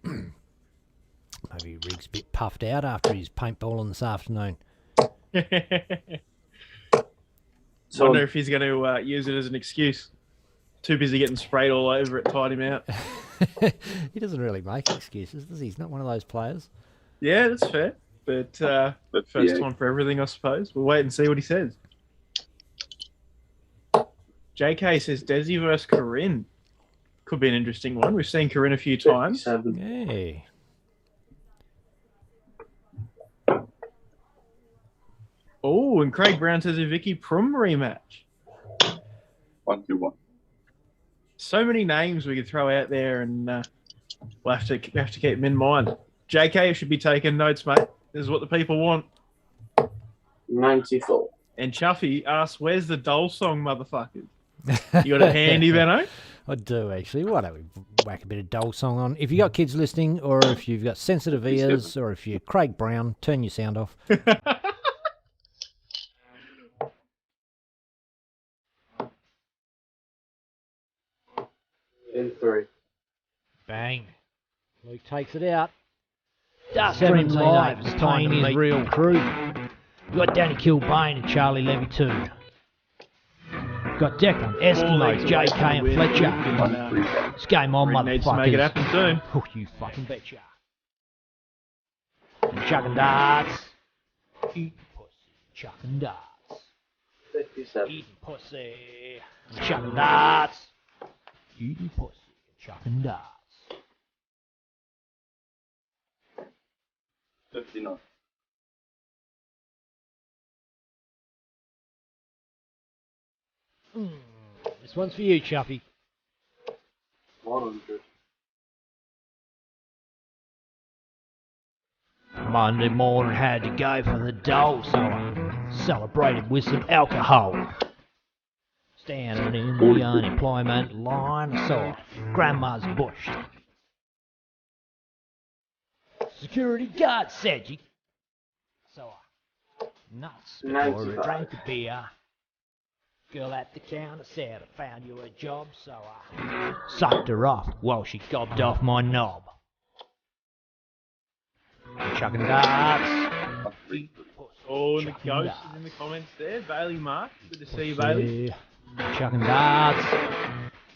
Maybe Rig's a bit puffed out after his paintballing this afternoon. So Wonder if he's going to use it as an excuse. Too busy getting sprayed all over it, tied him out. He doesn't really make excuses, does he? He's not one of those players. Yeah, that's fair. But first time for everything, I suppose. We'll wait and see what he says. JK says Desi versus Corinne. Could be an interesting one. We've seen Corinne a few times. 57. Yeah. Oh, and Craig Brown says a Vicky Prum rematch. 121. So many names we could throw out there, and we'll have to keep them in mind. JK should be taking notes, mate. This is what the people want. 94. And Chuffy asks, "Where's the Dole song, motherfuckers?" You got it handy, Benno? I do, actually. Why don't we whack a bit of Dole song on? If you got kids listening, or if you've got sensitive ears, or if you're Craig Brown, turn your sound off. In 3. Bang. Luke takes it out. DartStream live. It's time to meet real crew. We've got Danny Kilbane and Charlie Levy too. We've got Declan, Eskimo, JK and Fletcher. It's game on, Really needs to make it motherfuckers. happen soon. Oh, you fucking betcha. And chucking darts. Eating pussy. Chucking darts. 57. Eating pussy. And chucking darts. Eating pussy. Chucking darts. 59. This one's for you, Chuffy. 100. Monday morning had to go for the dole, so I celebrated with some alcohol. Standing in the unemployment line, I saw Grandma's bush. Security guard said you. So I nuts before I 95. drank a beer. Girl at the counter said I found you a job, so I sucked her off while she gobbed off my knob. Chucking darts. Oh, and the ghost is in the comments there. Bailey Mark. Good to see you, Bailey. Chucking darts.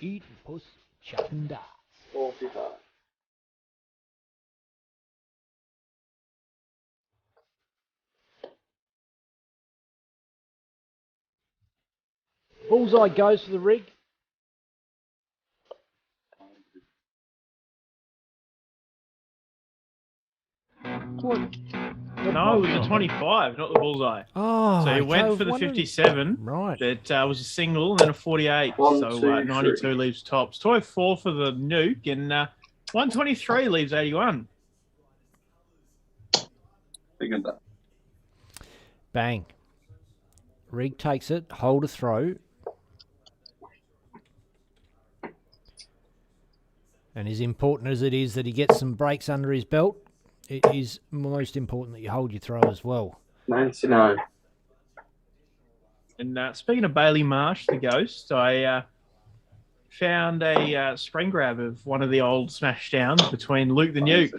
Eating pussy. Chucking darts. 45. Bullseye goes for the rig. What? No, it was a 25, not the bullseye. Oh, So he okay, I went was for the wondering- 57. Right. That was a single and then a 48. One, so two, 92 three. leaves tops. Toy 4 for the nuke, and 123 leaves 81. Big on that. Bang. Rig takes it. Hold a throw. And as important as it is that he gets some breaks under his belt, it is most important that you hold your throw as well. 99. And speaking of Bailey Marsh, the ghost, I found a screen grab of one of the old Smashdowns between Luke the Nuke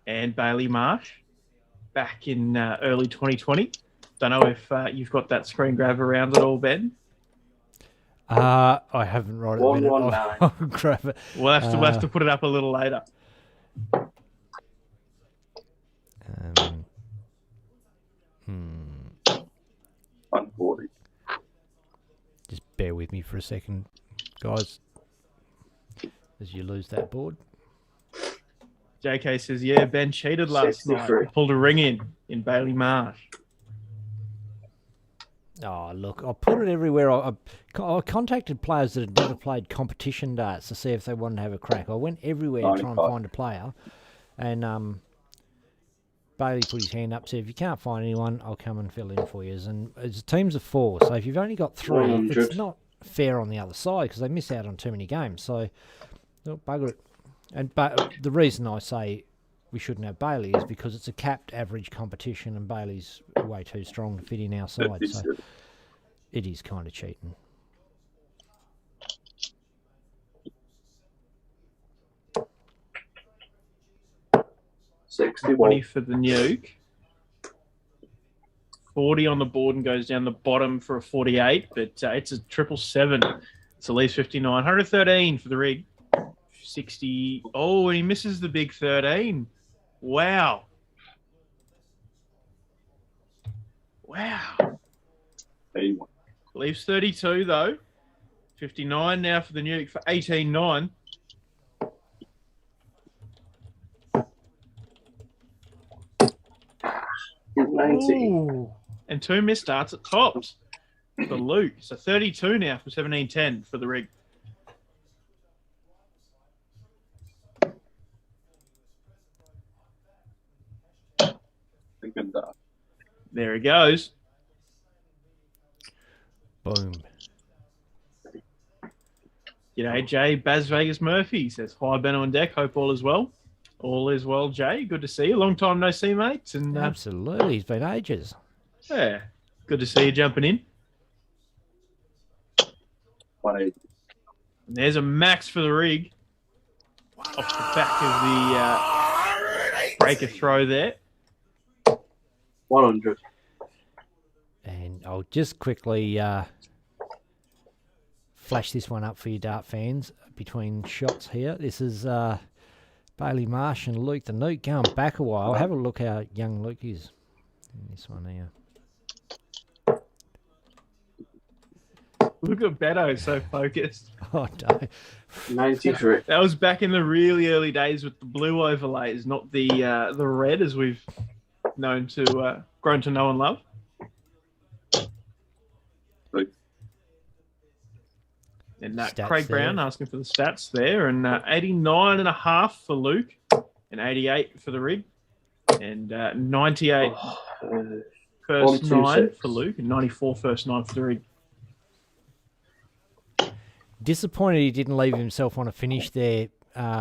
and Bailey Marsh back in early 2020. Don't know if you've got that screen grab around at all, Ben. I haven't right at the minute. 119. I'll grab it. We'll have to put it up a little later. 140. Just bear with me for a second, guys, as you lose that board. JK says, yeah, Ben cheated last 63. night. Pulled a ring in Bailey Marsh. Oh, look, I put it everywhere. I contacted players that had never played competition darts to see if they wanted to have a crack. I went everywhere to try and find a player, and Bailey put his hand up, said, if you can't find anyone, I'll come and fill in for you. And it's teams of 4, so if you've only got 3, 100. it's not fair on the other side because they miss out on too many games. So, look, bugger it. But the reason I say we shouldn't have Bailey is because it's a capped average competition and Bailey's way too strong to fit in our side. So it is kind of cheating. $61. 20 for the nuke. 40 on the board and goes down the bottom for a 48, but it's a 777. It's at least 59. 113 for the rig. 60. Oh, he misses the big 13. Wow. Wow. 81. Leaves 32 though. 59 now for the nuke for 18-9. Ooh. And 2 missed starts at tops for Luke. So 32 now for 17-10 for the rig. Thinking that. There he goes. Boom. G'day, Jay. Baz Vegas Murphy says, hi, Benno and Deck. Hope all is well. All is well, Jay. Good to see you. Long time no see, mates. And Absolutely. It's been ages. yeah, good to see you jumping in. 180. And there's a max for the rig. Off the back of the breaker throw there. 100. And I'll just quickly flash this one up for you Dart fans between shots here. This is Bailey Marsh and Luke the Nuke going back a while. Have a look how young Luke is in this one here. Look at Beto, so focused. Oh, no. 93. That was back in the really early days with the blue overlays, not the red as we've grown to know and love. And Craig there. Brown asking for the stats there, and 89.5 for Luke, and 88 for the rig, and 98 first 9 for Luke, and 94 first 9 for the rig. Disappointed he didn't leave himself on a finish there,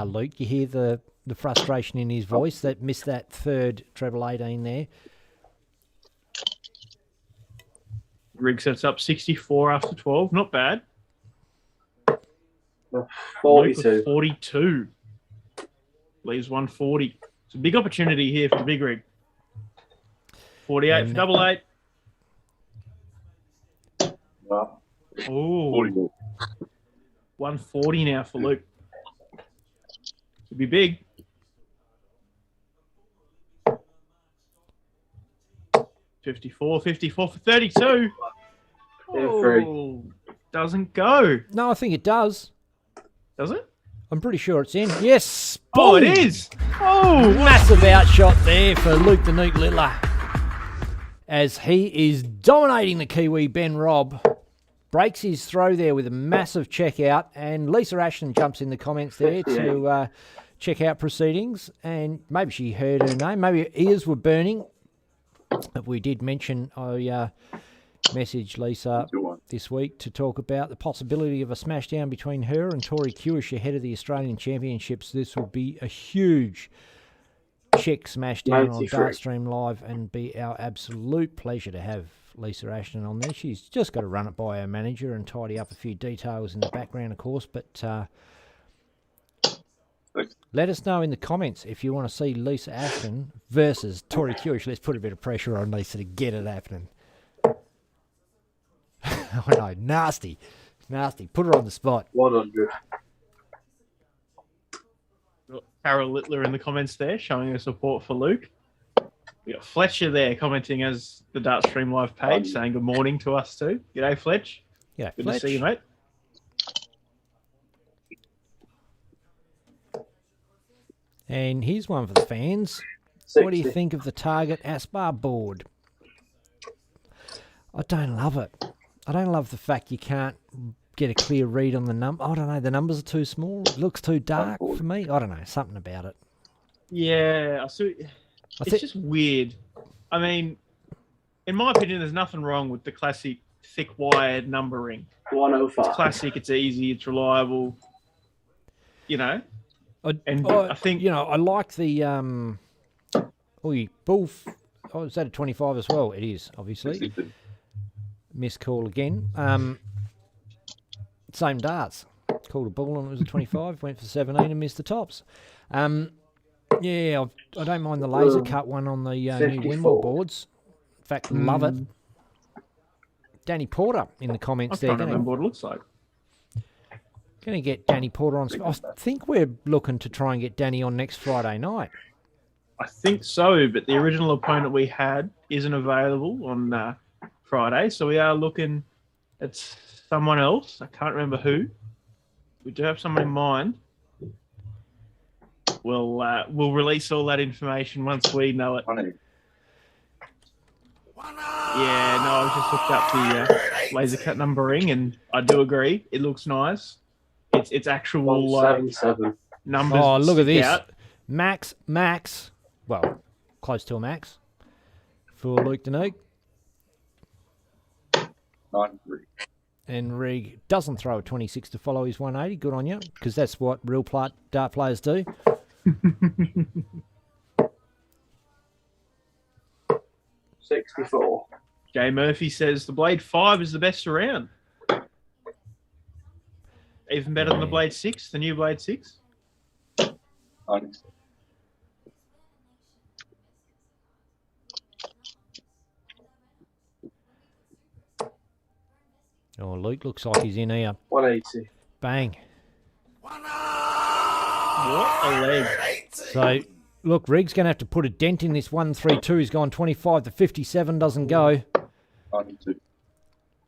Luke. You hear the frustration in his voice that missed that third treble 18 there. Rig sets up 64 after 12, not bad. 42. 42. Leaves 140. It's a big opportunity here for the big rig. 48 for double 8. Wow. Oh, 44. 140 now for Luke. Could be big. 54 for 32. Oh, doesn't go. No, I think it does. Does it? I'm pretty sure it's in. Yes. Oh, it Boom! is. Oh, Massive outshot there for Luke the Nuke Littler as he is dominating the Kiwi Ben Robb. Breaks his throw there with a massive check out, and Lisa Ashton jumps in the comments there to check out proceedings, and maybe she heard her name. Maybe her ears were burning. But we did mention I messaged Lisa this week to talk about the possibility of a smashdown between her and Tori Kewish ahead of the Australian Championships. This would be a huge check smashdown on DartStream Live and be our absolute pleasure to have Lisa Ashton on there. She's just got to run it by her manager and tidy up a few details in the background, of course, but let us know in the comments if you want to see Lisa Ashton versus Tori Kewish. Let's put a bit of pressure on Lisa to get it happening. Oh no, nasty. Put her on the spot. 100. Carol Littler in the comments there showing her support for Luke. We got Fletcher there commenting as the DartStream Live page saying good morning to us too. G'day, Fletch. Yeah, good to see you, mate. And here's one for the fans. 60. What do you think of the Target Aspar board? I don't love it. I don't love the fact you can't get a clear read on the number. I don't know. The numbers are too small. It looks too dark for me. I don't know. Something about it. Yeah, it's just weird. I mean, in my opinion, there's nothing wrong with the classic thick wired numbering. 105. It's classic. It's easy. It's reliable. You know. I think I like the bull. Oh, is that a 25 as well? It is, obviously. Missed call again. Same darts. Called a bull and it was a 25. Went for 17 and missed the tops. Yeah, I don't mind the laser cut one on the new Winwell boards. In fact, love it. Danny Porter in the comments there. I can't remember what it looks like. Going to get Danny Porter on. I think we're looking to try and get Danny on next Friday night. I think so, but the original opponent we had isn't available on Friday, so we are looking at someone else. I can't remember who. We do have someone in mind. We'll release all that information once we know it. Yeah, no, I've just looked up the laser cut numbering, and I do agree. It looks nice. It's actual 177 numbers. Oh, look at this. Out. Max. Well, close to a max for Luke Danuke. 93. And Rig doesn't throw a 26 to follow his 180. Good on you, because that's what real dart players do. $64. Jay Murphy says the Blade 5 is the best around. Even better than the Blade 6, the new Blade 6. 96. Oh, Luke looks like he's in here. 180. Bang. What a leg. So, look, Rig's going to have to put a dent in this 132. He's gone 25 to 57, doesn't go. 92.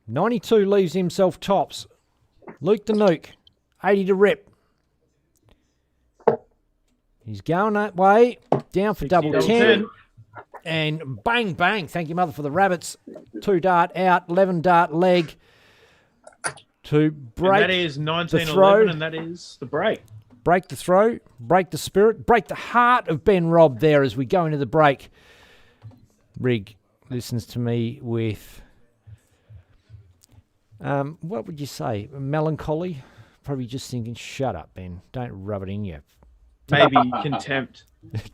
92 leaves himself tops. Luke Danuke, 80 to rip. He's going that way. Down for double 10. And bang, bang. Thank you, mother, for the rabbits. 2 dart out, 11 dart leg. To break and that is 19-11, throw. And that is the break. Break the throw, break the spirit, break the heart of Ben Robb there as we go into the break. Rig listens to me with, what would you say, melancholy? Probably just thinking, shut up, Ben. Don't rub it in you. Maybe contempt.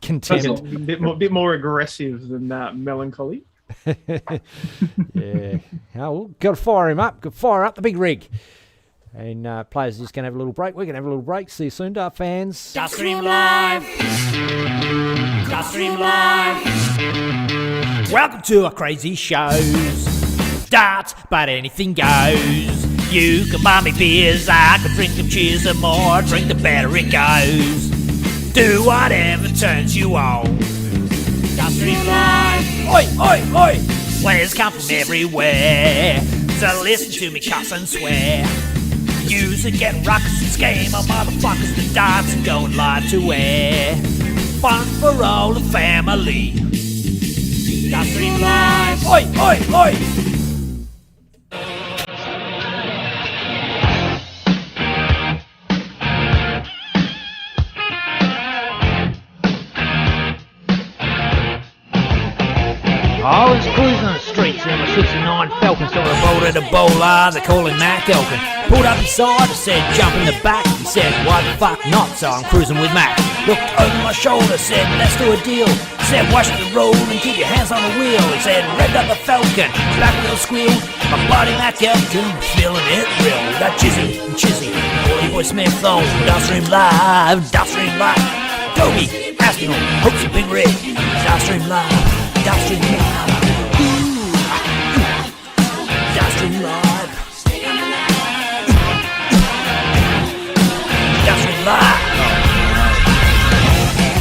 Contempt. A bit more aggressive than melancholy. Yeah. Oh, well, got to fire him up. Got to fire up the big Rig. And players are just going to have a little break. We're going to have a little break. See you soon, Dart fans. DartStream Live. DartStream Live. Welcome to our crazy shows. Darts, but anything goes. You can buy me beers, I can drink them cheers, the more I drink the better it goes. Do whatever turns you on. DartStream Live. Oi, oi, oi. Players come from everywhere to listen to me cuss and swear. Use it, get ruckus and scam on motherfuckers that darts and going live to air. Fun for all the family. DartStream Live. Oi, oi, oi. I was cruising the streets in my 69 Falcon, saw a boulder to bowler, they call him Mac Elkin. Pulled up beside, I said, jump in the back. He said, why the fuck not? So I'm cruising with Mac. Looked over my shoulder, said, let's do a deal. He said, watch the road and keep your hands on the wheel. He said, revved up the Falcon, back wheel squealed. My buddy Mac Elkin, feeling it real. That Jizzy and Chizzy, Holy Boy Smith on DartStream Live, DartStream Live. Dobie, Astronaut, Hopes and Big Rig, DartStream Live. DartStream Live. DartStream Live. DartStream Live.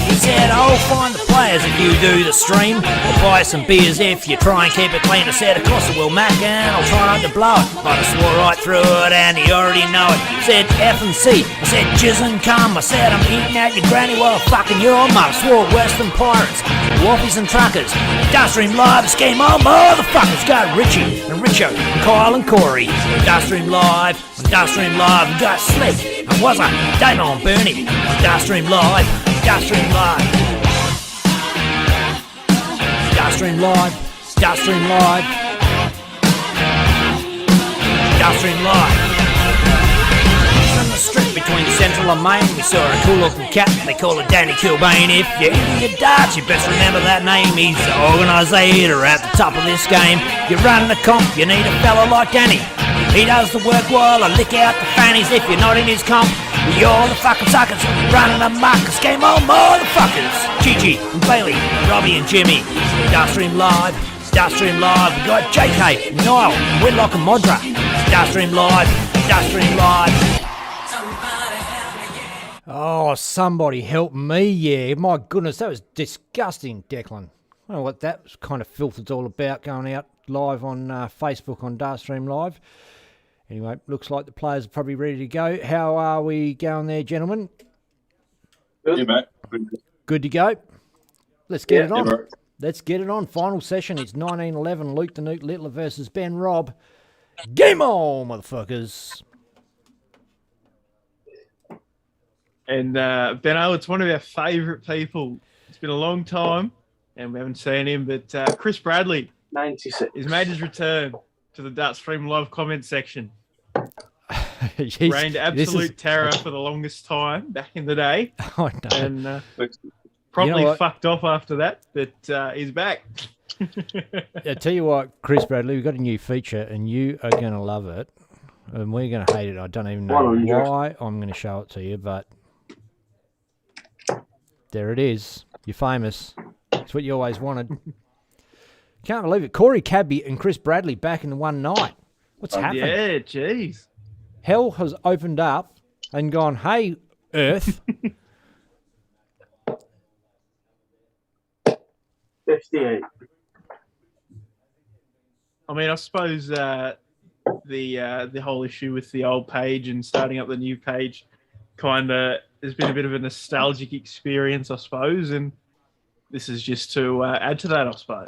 He said, I'll find the players if you do the stream. I'll buy some beers if you try and keep it clean. I said, of course I will, Mac, and I'll try not to blow it. But I swore right through it, and he already know it. Said F and C. I said, jizz and cum. I said, I'm eating at your granny while I'm fucking your mum. Swore worse than pirates. whoppies and truckers. DartStream Live, scheme on, motherfuckers. Got Richie and Richo and Kyle and Corey. DartStream Live, on DartStream Live, we got Slick and Wazza, Damon and Bernie. On DartStream Live, DartStream Live. DartStream Live, DartStream Live. DartStream Live. On the strip between Central and Maine, we saw a cool looking cat, they call it Danny Kilbane. If you're into your darts, you best remember that name. He's the organisator at the top of this game. You're running a comp, you need a fella like Danny. He does the work while I lick out the fannies. If you're not in his comp, you're the fucking suckers running a muck. Game on, motherfuckers. Gigi and Bailey, Robbie and Jimmy. DartStream Live, DartStream Live. We got JK, Niall, Whitlock and Modra. DartStream Live, DartStream Live. Oh, somebody help me, yeah. My goodness, that was disgusting, Declan. I don't know what that kind of filth is all about, going out live on Facebook on DartStream Live. Anyway, looks like the players are probably ready to go. How are we going there, gentlemen? Yeah, mate. Good to go? Let's get it on. Yeah, Let's get it on. Final session. It's 1911. Luke the Nuke Littler versus Ben Robb. Game on, motherfuckers. And Benno, it's one of our favourite people. It's been a long time, and we haven't seen him, but Chris Bradley 96. has made his return to the DartStream Live comment section. Jeez, Reigned absolute terror for the longest time back in the day. I know. And probably You know what? fucked off after that, but he's back. I tell you what, Chris Bradley, we've got a new feature, and you are going to love it, and we're going to hate it. I don't even know 100. why I'm going to show it to you, but there it is. You're famous. It's what you always wanted. Can't believe it. Corey Cabby and Chris Bradley back in one night. What's happened? Yeah, jeez. Hell has opened up and gone, hey, Earth. 58. I mean, I suppose the whole issue with the old page and starting up the new page kind of has been a bit of a nostalgic experience, I suppose, and this is just to add to that, I suppose.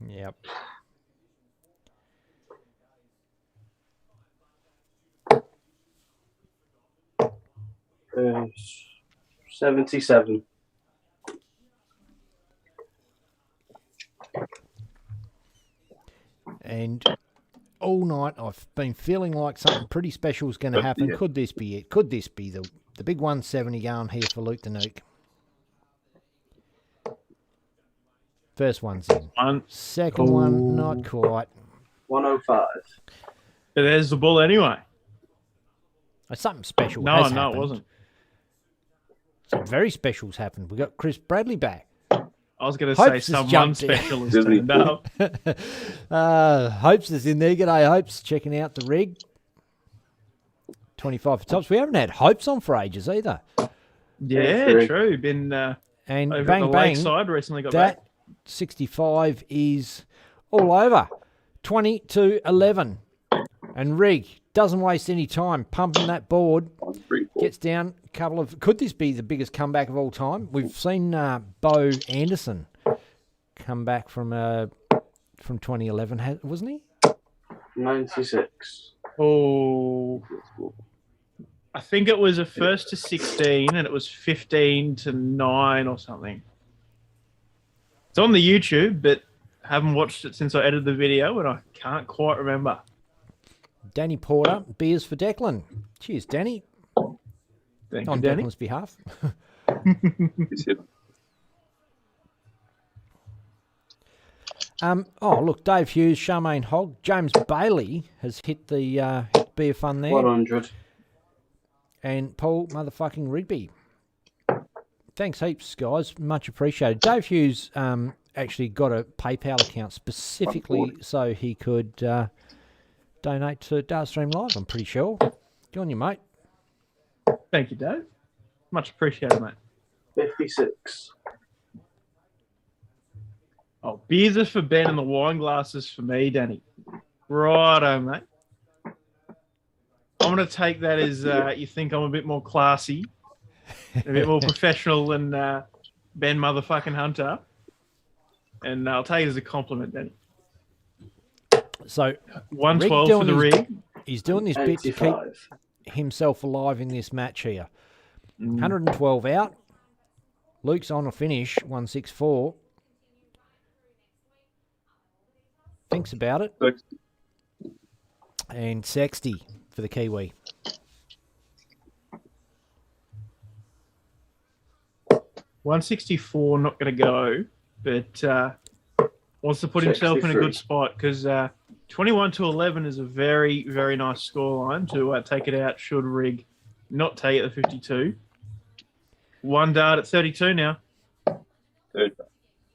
Yep. Uh, 77. And all night I've been feeling like something pretty special is going to happen. Yeah. Could this be it? Could this be the big 170 going here for Luke the Nuke? First one's in. Second one, not quite. 105. But there's the bull anyway. Something special No, has no, happened. it wasn't. Something very special's happened. We got Chris Bradley back. I was going to say Hopes has someone jumped in. special has turned up. Hopes is in there. G'day, Hopes. Checking out the rig. 25 for tops. We haven't had Hopes on for ages either. Yeah, true. Been And over bang, at the bang. lakeside, recently got That back. 65 is all over. 20 to 11. And Rig doesn't waste any time pumping that board. 1, 3, 4. Gets down a couple of... Could this be the biggest comeback of all time? We've seen Bo Anderson come back from 2011, wasn't he? 96. Oh, I think it was a first to 16 and it was 15 to 9 or something. It's on the YouTube, but haven't watched it since I edited the video and I can't quite remember. Danny Porter, beers for Declan. Cheers, Danny. Thank On you, Danny. Declan's behalf. He's hit. Oh, look, Dave Hughes, Charmaine Hogg, James Bailey has hit the beer fun there. 100. And Paul motherfucking Rigby. Thanks heaps, guys. Much appreciated. Dave Hughes actually got a PayPal account specifically so he could donate to DartStream Live, I'm pretty sure. Good on you, mate. Thank you, Dave. Much appreciated, mate. 56. Oh, beers are for Ben and the wine glasses for me, Danny. Righto, mate. I'm going to take that as you think I'm a bit more classy, a bit more professional than Ben motherfucking Hunter. And I'll take it as a compliment then. So 112 for the rig. He's doing this bit to keep 85. himself alive in this match here. 112 out. Luke's on a finish, 164. Thinks about it. And 60 for the Kiwi. $164, not going to go, but wants to put himself in a 63. good spot because 21-11 is a very, very nice scoreline to take it out. Should rig not take it at 52. One dart at 32 now.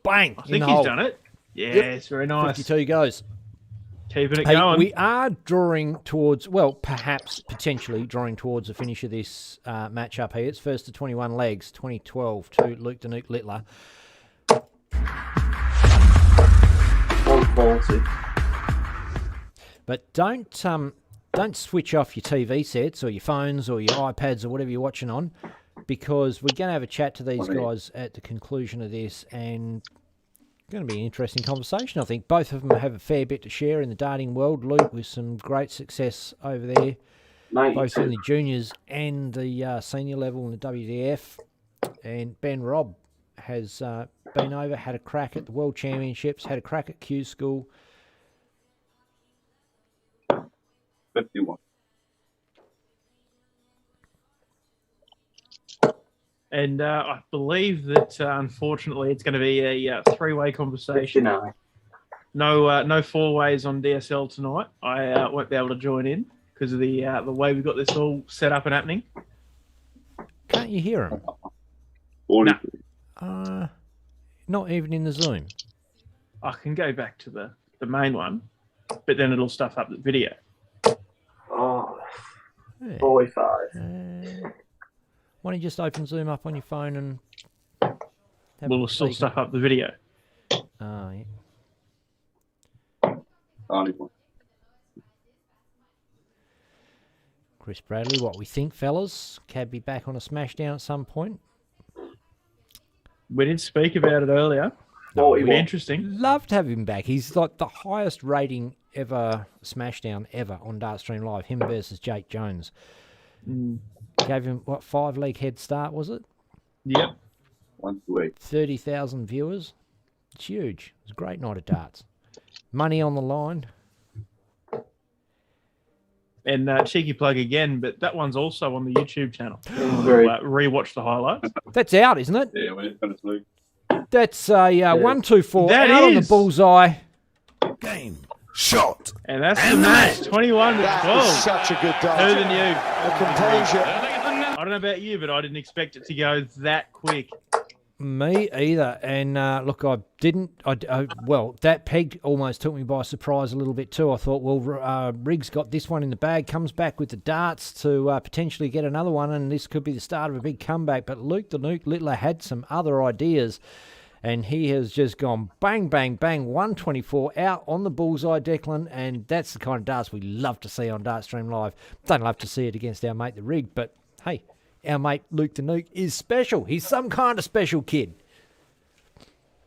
Bang! I think he's done it. Yes, very nice. 52 goes. Keeping it Hey, going. we are drawing towards, well, perhaps potentially drawing towards the finish of this matchup here. It's first to 21 legs, 2012 to Luke the Nuke Littler. 140. But don't switch off your TV sets or your phones or your iPads or whatever you're watching on, because we're going to have a chat to these guys at the conclusion of this, and going to be an interesting conversation. I think both of them have a fair bit to share in the darting world. Luke with some great success over there, 92. both in the juniors and the senior level in the WDF. And Ben Robb has been over, had a crack at the World Championships, had a crack at Q School. 51. And I believe that, unfortunately, it's going to be a three-way conversation. 59. No four ways on DSL tonight. I won't be able to join in because of the way we've got this all set up and happening. Can't you hear him? 43. Not even in the Zoom. I can go back to the main one, but then it'll stuff up the video. Oh, Yeah. 45. Why don't you just open Zoom up on your phone and have We'll a still peek? stuff up the video. Oh, yeah. 91. Chris Bradley, what we think, fellas? Cab be back on a Smashdown at some point. We did speak about it earlier. It'll 41. be interesting. Love to have him back. He's like the highest rating ever Smashdown ever on DartStream Live. Him versus Jake Jones. Gave him, what, 5-leg head start, was it? Yep. 128. 30,000 viewers. It's huge. It was a great night of darts. Money on the line. And cheeky plug again, but that one's also on the YouTube channel. Very- Rewatch the highlights. That's out, isn't it? Yeah, when it's finished, Luke. That's a 1-2-4 That out on the is. bullseye. Game. Shot. And that's the match. 21 to 12. Such a good Who dart. than you? The composure. I don't know about you, but I didn't expect it to go that quick. Me either. And look, I didn't. Well, that peg almost took me by surprise a little bit too. I thought, well, Riggs got this one in the bag, comes back with the darts to potentially get another one, and this could be the start of a big comeback. But Luke the Nuke Littler had some other ideas, and he has just gone bang, bang, bang, 124 out on the bullseye, Declan, and that's the kind of darts we love to see on DartStream Live. Don't love to see it against our mate the Rig, but hey, our mate Luke the Nuke is special. He's some kind of special kid.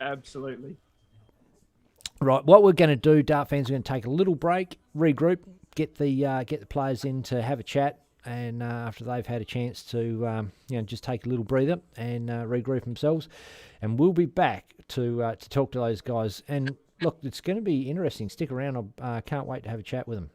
Absolutely. Right, what we're going to do, Dart fans, we're going to take a little break, regroup, get the players in to have a chat, and after they've had a chance to just take a little breather and regroup themselves, and we'll be back to talk to those guys. And look, it's going to be interesting. Stick around. I can't wait to have a chat with them.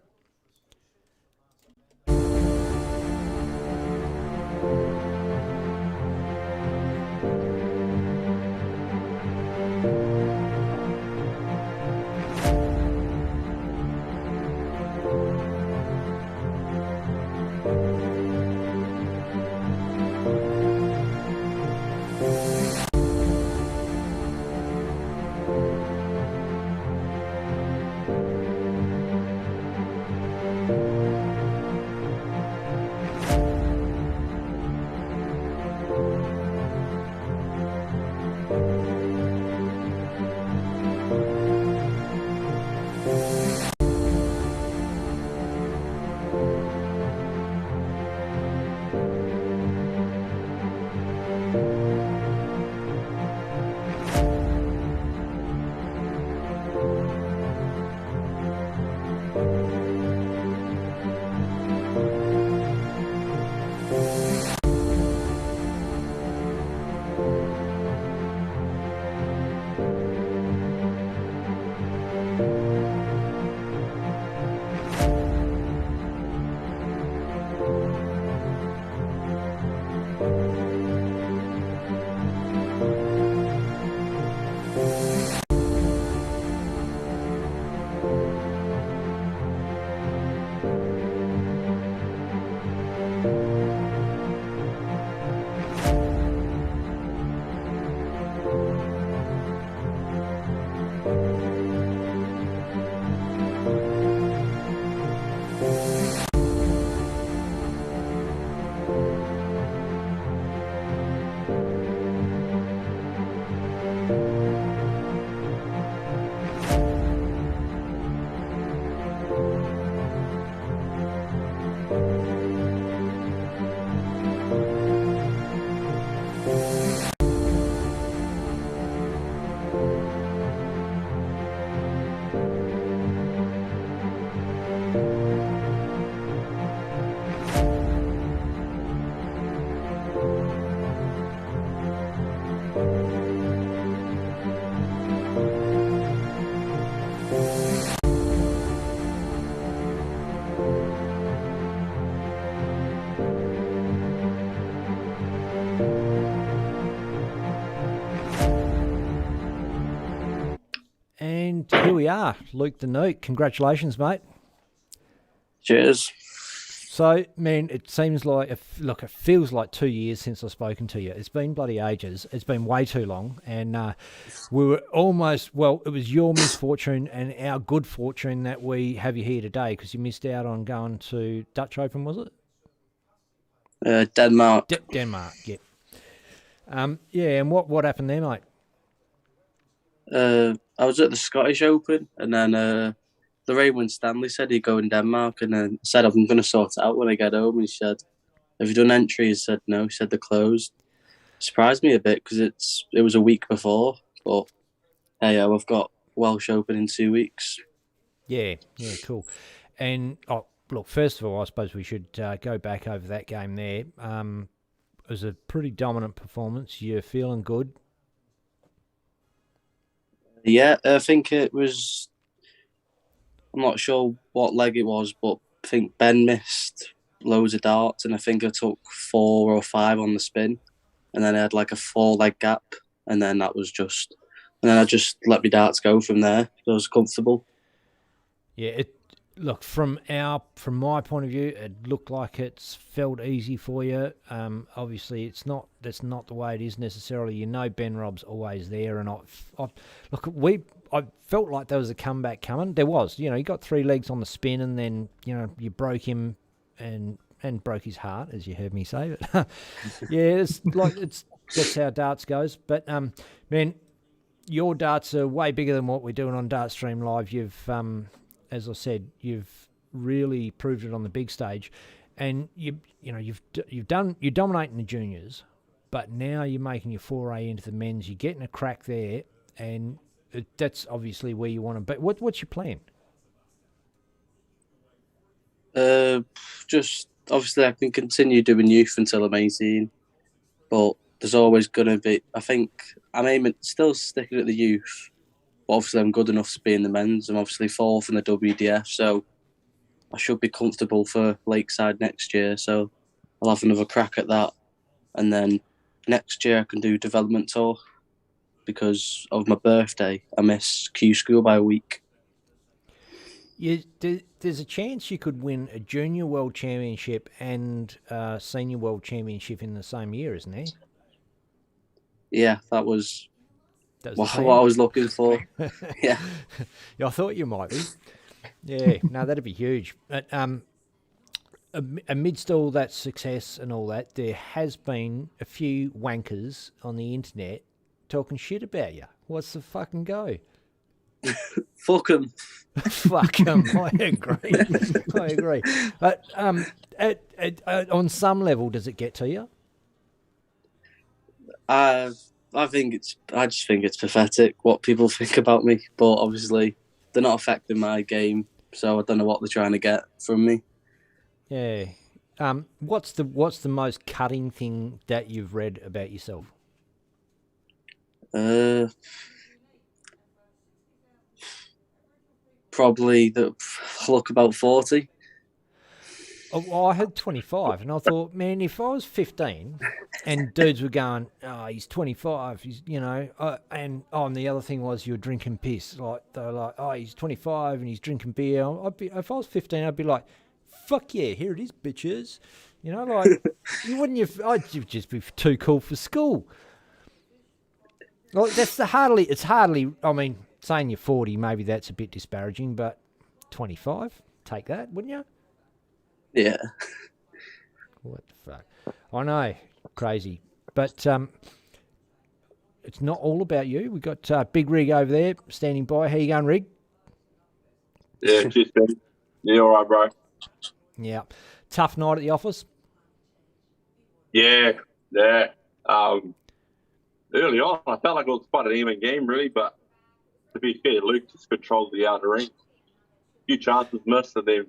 here we are, Luke the Nuke. Congratulations, mate. Cheers. So, man, it seems like, it feels like 2 years since I've spoken to you. It's been bloody ages. It's been way too long. And we were almost, well, it was your misfortune and our good fortune that we have you here today because you missed out on going to Dutch Open, was it? Denmark. Denmark, yeah. Yeah, and what happened there, mate? I was at the Scottish Open, and then the Raymond Stanley said he'd go in Denmark, and then said, I'm going to sort it out when I get home. He said, have you done entry? He said, no. He said, they're closed. Surprised me a bit because it was a week before, but hey, we've got Welsh Open in 2 weeks. Yeah, cool. And, look, first of all, I suppose we should go back over that game there. It was a pretty dominant performance. You're feeling good? Yeah, I think it was... I'm not sure what leg it was, but I think Ben missed loads of darts, and I think I took 4 or 5 on the spin, and then I had like a 4-leg gap, and then that was just... And then I just let my darts go from there. I was comfortable. Yeah, look, from my point of view, it looked like it's felt easy for you. Obviously, that's not the way it is necessarily. You know, Ben Robb's always there, and I felt like there was a comeback coming. There was, you got 3 legs on the spin, and then you broke him and broke his heart, as you heard me say. But yeah, that's how darts goes. But man, your darts are way bigger than what we're doing on DartStream Live. You've as I said, you've really proved it on the big stage, and you're dominating the juniors, but now you're making your foray into the men's. You're getting a crack there, and that's obviously where you want to be. What's your plan? Just obviously I can continue doing youth until I'm 18, but there's always going to be. I think I'm aiming still sticking at the youth. But obviously, I'm good enough to be in the men's. I'm obviously 4th in the WDF, so I should be comfortable for Lakeside next year. So I'll have another crack at that. And then next year I can do development tour because of my birthday. I miss Q School by a week. There's a chance you could win a junior world championship and a senior world championship in the same year, isn't there? Yeah, that was what I was looking for. Yeah. I thought you might be. Yeah, no, that'd be huge. But amidst all that success and all that, there has been a few wankers on the internet talking shit about you. What's the fucking go? Fuck them. Fuck them. I agree. But on some level, does it get to you? I just think it's pathetic what people think about me, but obviously they're not affecting my game, so I don't know what they're trying to get from me. Yeah. What's the most cutting thing that you've read about yourself? Probably that I look about 40. Oh, I had 25, and I thought, man, if I was 15 and dudes were going, oh, he's 25, he's, and the other thing was you were drinking piss. Like, they were like, oh, he's 25 and he's drinking beer. If I was 15, I'd be like, fuck yeah, here it is, bitches. You'd just be too cool for school. Well, it's hardly, I mean, saying you're 40, maybe that's a bit disparaging, but 25, take that, wouldn't you? Yeah. What the fuck? I know, crazy. But it's not all about you. We've got Big Rig over there standing by. How you going, Rig? Yeah, cheers, Ben. Yeah, all right, bro. Yeah. Tough night at the office? Yeah. Early on, I felt like it was quite an even game, really, but to be fair, Luke just controlled the outer ring. A few chances missed, and then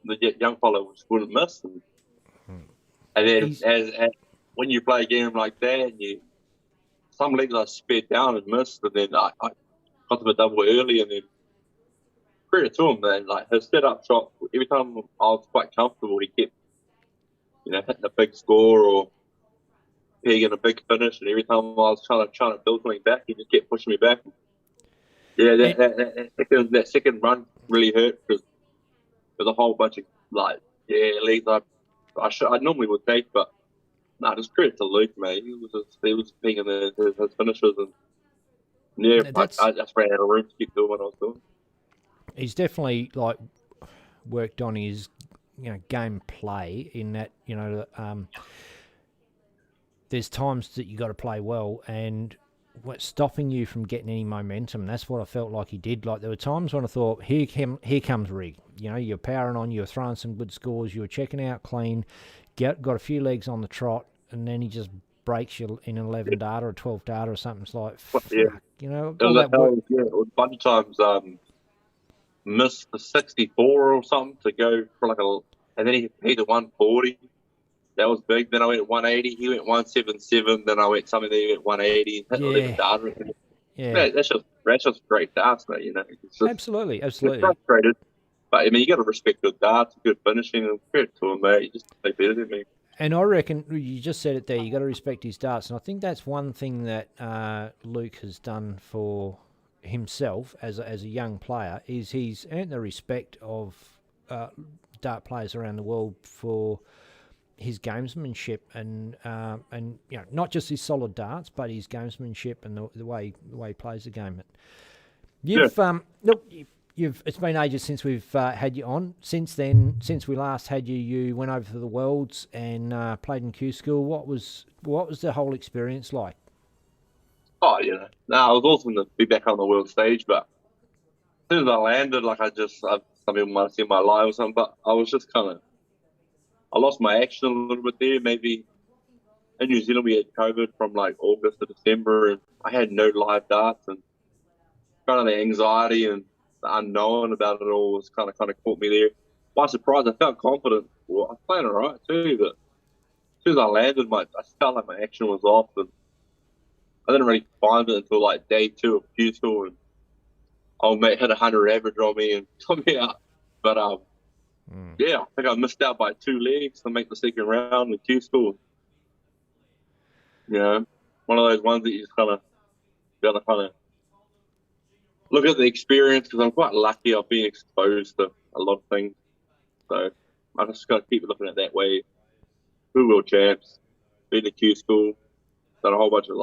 the young fellow just wouldn't miss. And then as when you play a game like that, and some legs I sped down and missed, and then I got to the double early, and then credit to him, man. Like his setup shot, every time I was quite comfortable, he kept hitting a big score or pegging a big finish, and every time I was trying to build something back, he just kept pushing me back. Yeah, that second run really hurt because there's a whole bunch of leads I normally would take, but just credit to Luke, mate. He was picking his finishes, and I just ran out of room to keep doing what I was doing. He's definitely worked on his game play in that there's times that you got to play well, and what's stopping you from getting any momentum. That's what I felt like he did. Like there were times when I thought, here comes Rig. You're powering on, you're throwing some good scores, you're checking out clean, got a few legs on the trot, and then he just breaks you in 11 data or 12 data or something. It's like, fuck, Yeah, all it that work. was a bunch of times missed the 64 or something to go for and then he hit the 140. That was big. Then I went 180. He went 177. Then I went something that he went 180 and hit 11 data. Yeah, that's just great darts, mate. It's just, absolutely. It's frustrated, but I mean, you got to respect good darts, good finishing, and credit to him, mate. You just play better than me. And I reckon you just said it there. You got to respect his darts, and I think that's one thing that Luke has done for himself as a young player is he's earned the respect of dart players around the world for his gamesmanship and not just his solid darts, but his gamesmanship and the way he plays the game. It's been ages since we've had you on. Since then, since we last had you, you went over to the Worlds and played in Q School. What was the whole experience like? Oh, it was awesome to be back on the world stage, but as soon as I landed, some people might have seen my live or something, but I was just I lost my action a little bit there. Maybe in New Zealand we had COVID from August to December, and I had no live darts, and kind of the anxiety and the unknown about it all was kind of caught me there. By surprise, I felt confident. Well, I was playing all right too, but as soon as I landed, I felt like my action was off, and I didn't really find it until day 2 of Q School, and old mate hit 100 average on me and took me out. But yeah, I think I missed out by 2 legs to make the second round in Q School. One of those ones that you just got to look at the experience, because I'm quite lucky. I've been exposed to a lot of things, so I just got to keep looking at it that way. 2 world champs, been to Q School, done a whole bunch of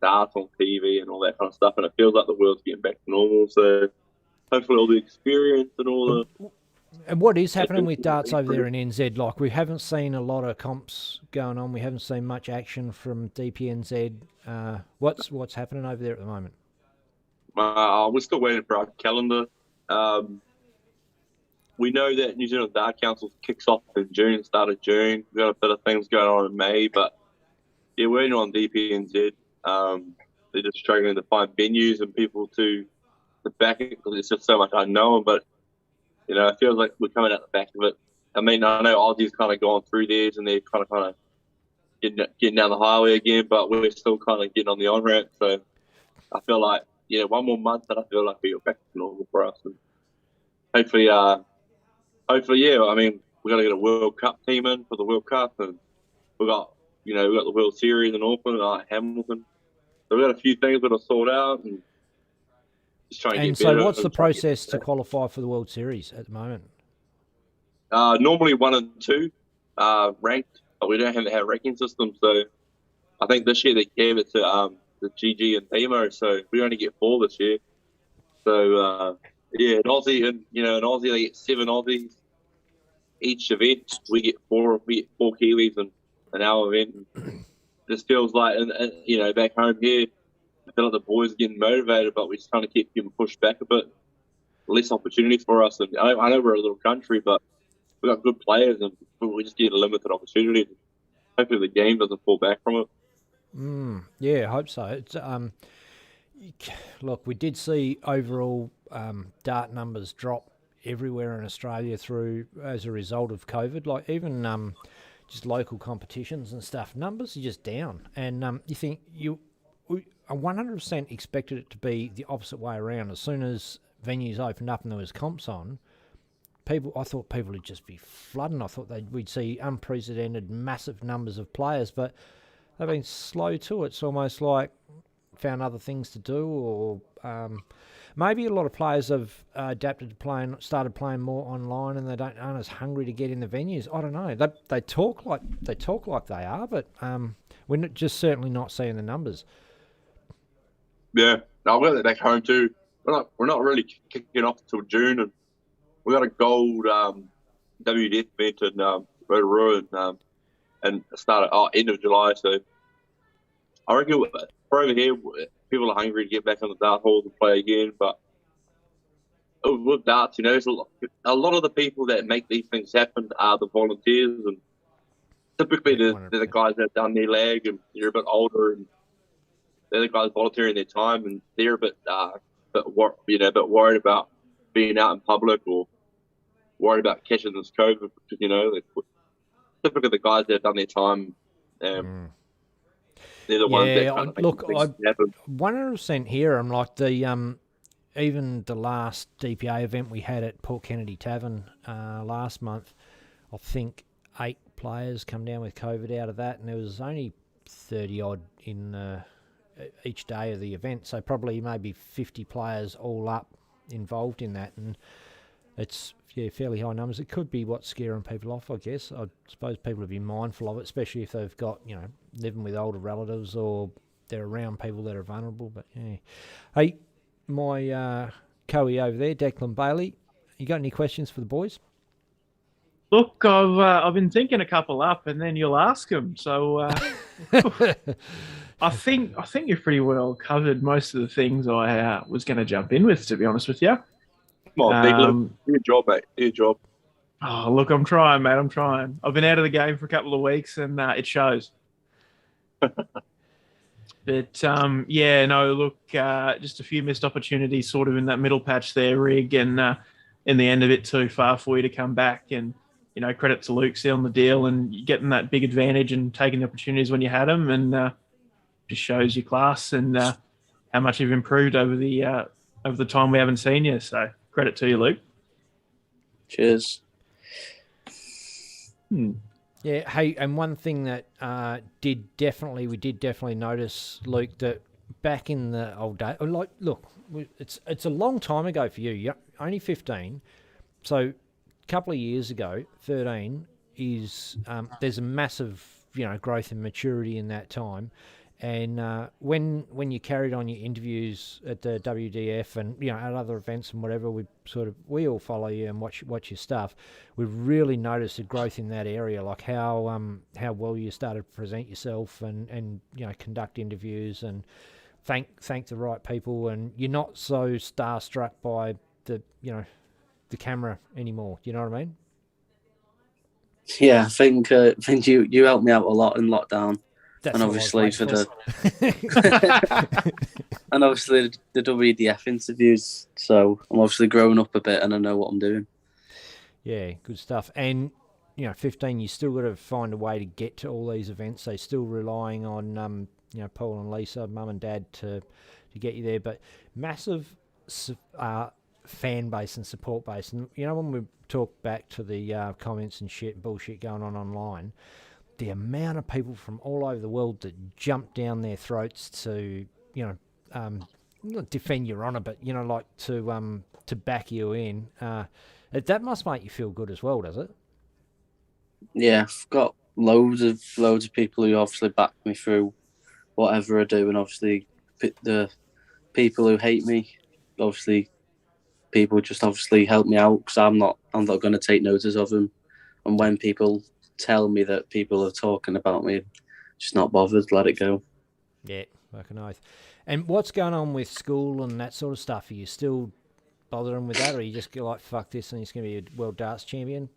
darts on TV and all that kind of stuff, and it feels like the world's getting back to normal. So hopefully all the experience and all the... And what is happening with darts over there in NZ? We haven't seen a lot of comps going on. We haven't seen much action from DPNZ. What's happening over there at the moment? We're still waiting for our calendar. We know that New Zealand Dart Council kicks off in June, start of June. We've got a bit of things going on in May, but yeah, we're waiting on DPNZ. They're just struggling to find venues and people to back it, because it's just so much unknown. But it feels like we're coming out the back of it. I mean, I know Aussie's kind of gone through theirs and they're kind of getting down the highway again, but we're still kind of getting on the on ramp. So I feel like one more month and I feel like we're back to normal for us. And hopefully, yeah. I mean, we got to get a World Cup team in for the World Cup, and we got the World Series in Auckland and Hamilton. So we got a few things that are sorted out and just trying to get better. And so what's the process to qualify for the World Series at the moment? Normally 1 and 2 ranked, but we don't have a ranking system. So I think this year they gave it to the GG and Timo, so we only get 4 this year. So yeah, in Aussie, they get 7 Aussies each event. We get 4 Kiwis in our event. This feels like, and back home here, I feel like the boys are getting motivated, but we just kind of keep getting pushed back a bit. Less opportunities for us. And I know we're a little country, but we've got good players, and we just get a limited opportunity. Hopefully the game doesn't fall back from it. Yeah, I hope so. It's, look, we did see overall dart numbers drop everywhere in Australia as a result of COVID. Even just local competitions and stuff, numbers are just down. And you think I 100% expected it to be the opposite way around. As soon as venues opened up and there was comps on, I thought people would just be flooding. I thought we'd see unprecedented massive numbers of players, but they've been slow to it. It's almost like found other things to do, or maybe a lot of players have adapted to started playing more online, and aren't as hungry to get in the venues. I don't know. They talk like they are, but we're just certainly not seeing the numbers. Yeah, I've got that back home too. We're not really kicking off until June, and we got a gold WDF event in Rotorua and start at end of July. So I reckon for over here, people are hungry to get back on the dart halls and play again. But with darts, there's a lot of the people that make these things happen are the volunteers, and typically they're the guys that have done their lag and they're a bit older, and they're the guys volunteering their time, and they're a bit worried about being out in public or worried about catching this COVID. Typically the guys that have done their time. They're the ones that kind of look, things happen. 100% here. I'm like even the last DPA event we had at Port Kennedy Tavern last month. I think 8 players come down with COVID out of that, and there was only 30 odd in each day of the event. So probably maybe 50 players all up involved in that, and it's fairly high numbers. It could be what's scaring people off, I guess. I suppose people would be mindful of it, especially if they've got, living with older relatives or they're around people that are vulnerable. But yeah. Hey, my co-e over there, Declan Bailey, you got any questions for the boys? Look, I've been thinking a couple up, and then you'll ask them. So I think you've pretty well covered most of the things I was going to jump in with, to be honest with you. Come on, Big Luke. Do your job, mate. Do your job. Oh, look, I'm trying, mate. I'm trying. I've been out of the game for a couple of weeks, and it shows. But, just a few missed opportunities sort of in that middle patch there, Rig, and in the end of it too far for you to come back. And, credit to Luke sealing the deal and getting that big advantage and taking the opportunities when you had them, and just shows your class and how much you've improved over the time we haven't seen you. So credit to you, Luke. Cheers. Yeah, hey, and one thing that we did definitely notice, Luke, that back in the old day, it's a long time ago for you. You're only 15, so a couple of years ago, 13 is there's a massive growth and maturity in that time. And when you carried on your interviews at the WDF and at other events and whatever, we all follow you and watch your stuff. We've really noticed a growth in that area, like how well you started to present yourself and conduct interviews and thank the right people, and you're not so starstruck by the camera anymore. You know what I mean? Yeah, I think you helped me out a lot in lockdown. That's and obviously and obviously the WDF interviews. So I'm obviously growing up a bit and I know what I'm doing. Yeah, good stuff. And 15, you still got to find a way to get to all these events. So still relying on Paul and Lisa, mum and dad to get you there. But massive fan base and support base. And when we talk back to the comments and bullshit going on online, the amount of people from all over the world that jump down their throats to, not defend your honour, but to back you in, that must make you feel good as well, does it? Yeah, I've got loads of people who obviously back me through whatever I do, and obviously the people who hate me, obviously people just obviously help me out because I'm not going to take notice of them, and when people tell me that people are talking about me, just not bothered, let it go. Yeah, fucking oath. And what's going on with school and that sort of stuff? Are you still bothering with that, or are you just like, fuck this and he's going to be a world darts champion?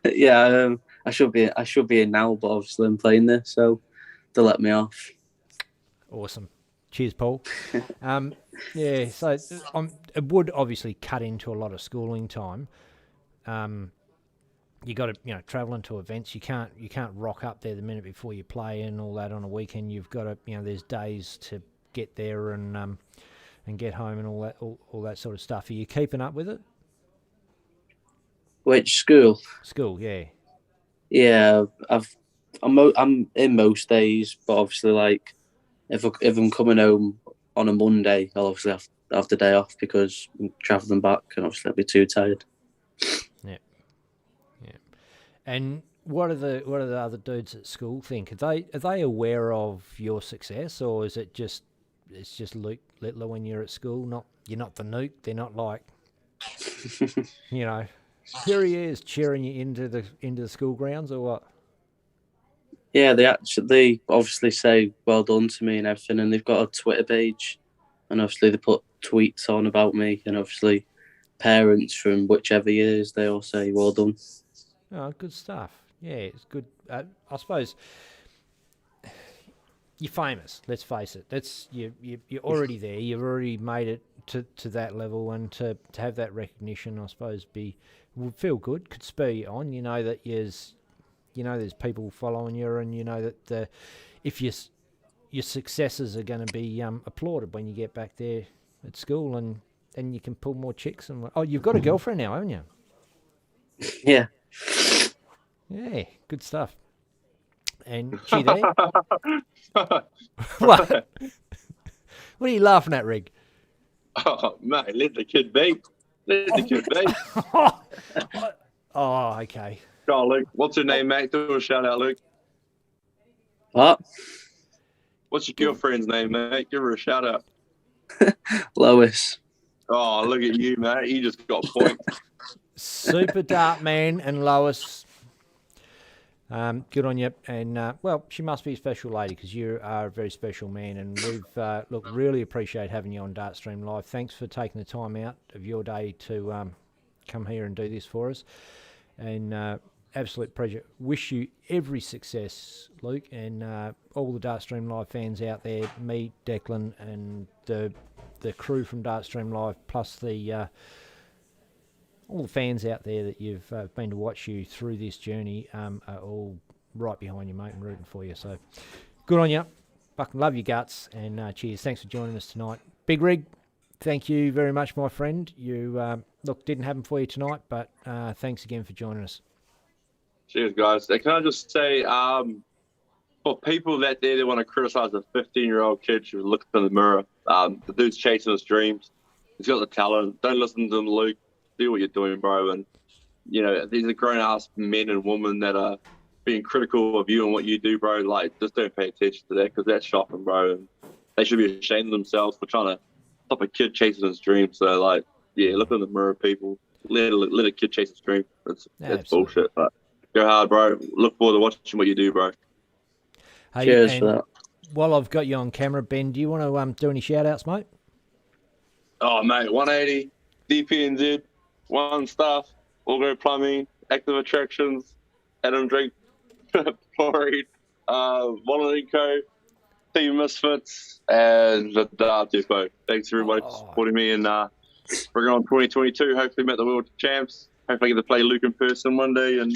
Yeah, I should be in now, but obviously I'm playing this, so they let me off. Awesome. Cheers, Paul. Yeah, so it would obviously cut into a lot of schooling time. You got to, traveling to events. You can't rock up there the minute before you play and all that on a weekend. You've got to, there's days to get there and get home and all that sort of stuff. Are you keeping up with it? Which school? School, yeah. Yeah, I'm in most days, but obviously, if I'm coming home on a Monday, I'll obviously have the day off because I'm travelling back, and obviously I'll be too tired. Yeah. And what do the other dudes at school think? Are they aware of your success, or is it just Luke Littler when you're at school? You're not the nuke. They're not like, here he is cheering you into the school grounds, or what? Yeah, they obviously say well done to me and everything, and they've got a Twitter page, and obviously they put tweets on about me, and obviously parents from whichever years, they all say well done. Oh, good stuff. Yeah, it's good. I suppose you're famous. Let's face it. You're already there. You've already made it to that level, and to have that recognition, I suppose, would feel good. Could spur you on. You know that there's people following you, and you know that if your successes are going to be applauded when you get back there at school, and you can pull more chicks. And you've got a girlfriend now, haven't you? Yeah. Yeah, good stuff. And she there? What? What are you laughing at, Rig? Oh, mate, let the kid be. Oh, okay. Go on, Luke. What's her name, mate? Do a shout out, Luke. What? What's your girlfriend's name, mate? Give her a shout out. Lois. Oh, look at you, mate. You just got points. Super Dart Man and Lois. Good on you. And, she must be a special lady, because you are a very special man. And we've, really appreciate having you on DartStream Live. Thanks for taking the time out of your day to come here and do this for us. And absolute pleasure. Wish you every success, Luke, and all the DartStream Live fans out there, me, Declan, and the crew from DartStream Live, plus all the fans out there that you've been to watch you through this journey are all right behind you, mate, and rooting for you. So good on you. Fucking love your guts, and cheers. Thanks for joining us tonight. Big Rig, thank you very much, my friend. You, didn't happen for you tonight, but thanks again for joining us. Cheers, guys. Can I just say, for people that they want to criticize a 15-year-old kid who looks in the mirror, the dude's chasing his dreams. He's got the talent. Don't listen to him, Luke. Do what you're doing, bro. And, these are grown-ass men and women that are being critical of you and what you do, bro. Like, just don't pay attention to that, because that's shocking, bro. And they should be ashamed of themselves for trying to stop a kid chasing his dreams. So, look in the mirror, people. Let a kid chase his dream. That's bullshit, but go hard, bro. Look forward to watching what you do, bro. Hey, cheers for that. While I've got you on camera, Ben, do you want to do any shout-outs, mate? Oh, mate, 180, DPNZ, One Stuff, All-Go Plumbing, Active Attractions, Adam Drake, Floride, Volanco, Team Misfits, and the Dart Depot. Thanks, everybody, for supporting me, and bringing on 2022. Hopefully, met the World Champs. Hopefully, I get to play Luke in person one day, and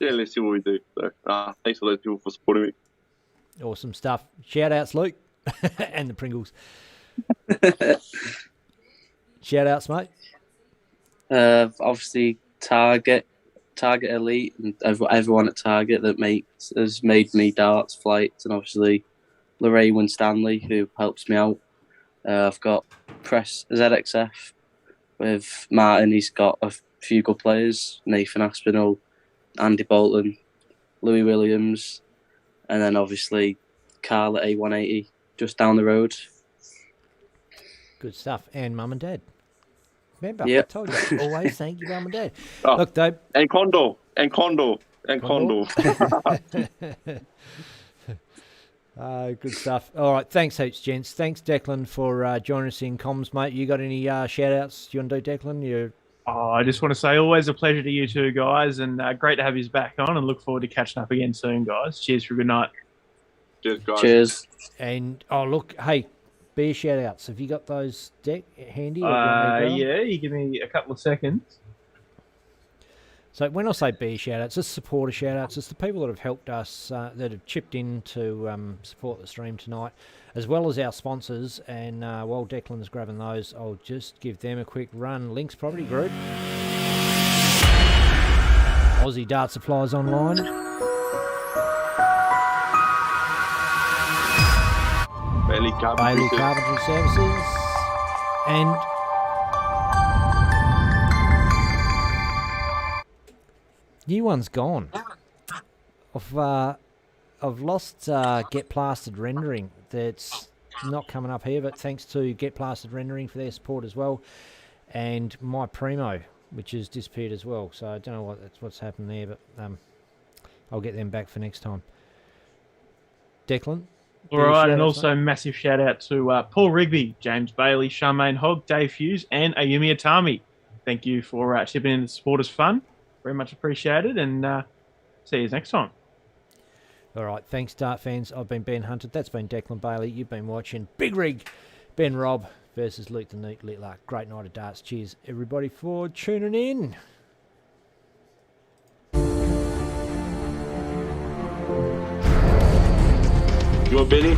let's see what we do. So, thanks to those people for supporting me. Awesome stuff. Shout-outs, Luke, and the Pringles. Shout-outs, mate. Obviously, Target Elite, and everyone at Target that has made me darts, flights, and obviously Lorraine Winstanley, who helps me out. I've got Press ZXF with Martin. He's got a few good players: Nathan Aspinall, Andy Bolton, Louis Williams, and then obviously Carl at A180 just down the road. Good stuff. And Mum and Dad. Remember, Yep. I told you, always thank you, Mum and Dad. Oh, Look, Dave. And Condor. Good stuff. All right, thanks heaps, gents. Thanks, Declan, for joining us in comms, mate. You got any shout-outs you want to do, Declan? I just want to say always a pleasure to you two guys, and great to have you back on, and look forward to catching up again soon, guys. Cheers for a good night. Cheers, guys. Cheers. And, look, hey, beer shout-outs. Have you got those deck handy? Yeah, you give me a couple of seconds. So when I say beer shout-outs, it's supporter shout-outs. It's the people that have helped us, that have chipped in to support the stream tonight, as well as our sponsors. And while Declan's grabbing those, I'll just give them a quick run. Lynx Property Group. Aussie Dart Supplies Online. Bailey Carpentry. Bailey Carpentry Services. And new one's gone. I've lost Get Plastered Rendering. That's not coming up here, but thanks to Get Plastered Rendering for their support as well. And My Primo, which has disappeared as well. So I don't know what's happened there, but I'll get them back for next time. Declan? All right, and also massive shout out to Paul Rigby, James Bailey, Charmaine Hogg, Dave Hughes, and Ayumi Atami. Thank you for chipping in the supporters fun. Very much appreciated, and see you next time. All right, thanks, Dart fans. I've been Ben Hunter. That's been Declan Bailey. You've been watching Big Rig, Ben Robb versus Luke the Neat Litler. Great night of darts. Cheers, everybody, for tuning in. You want Benny?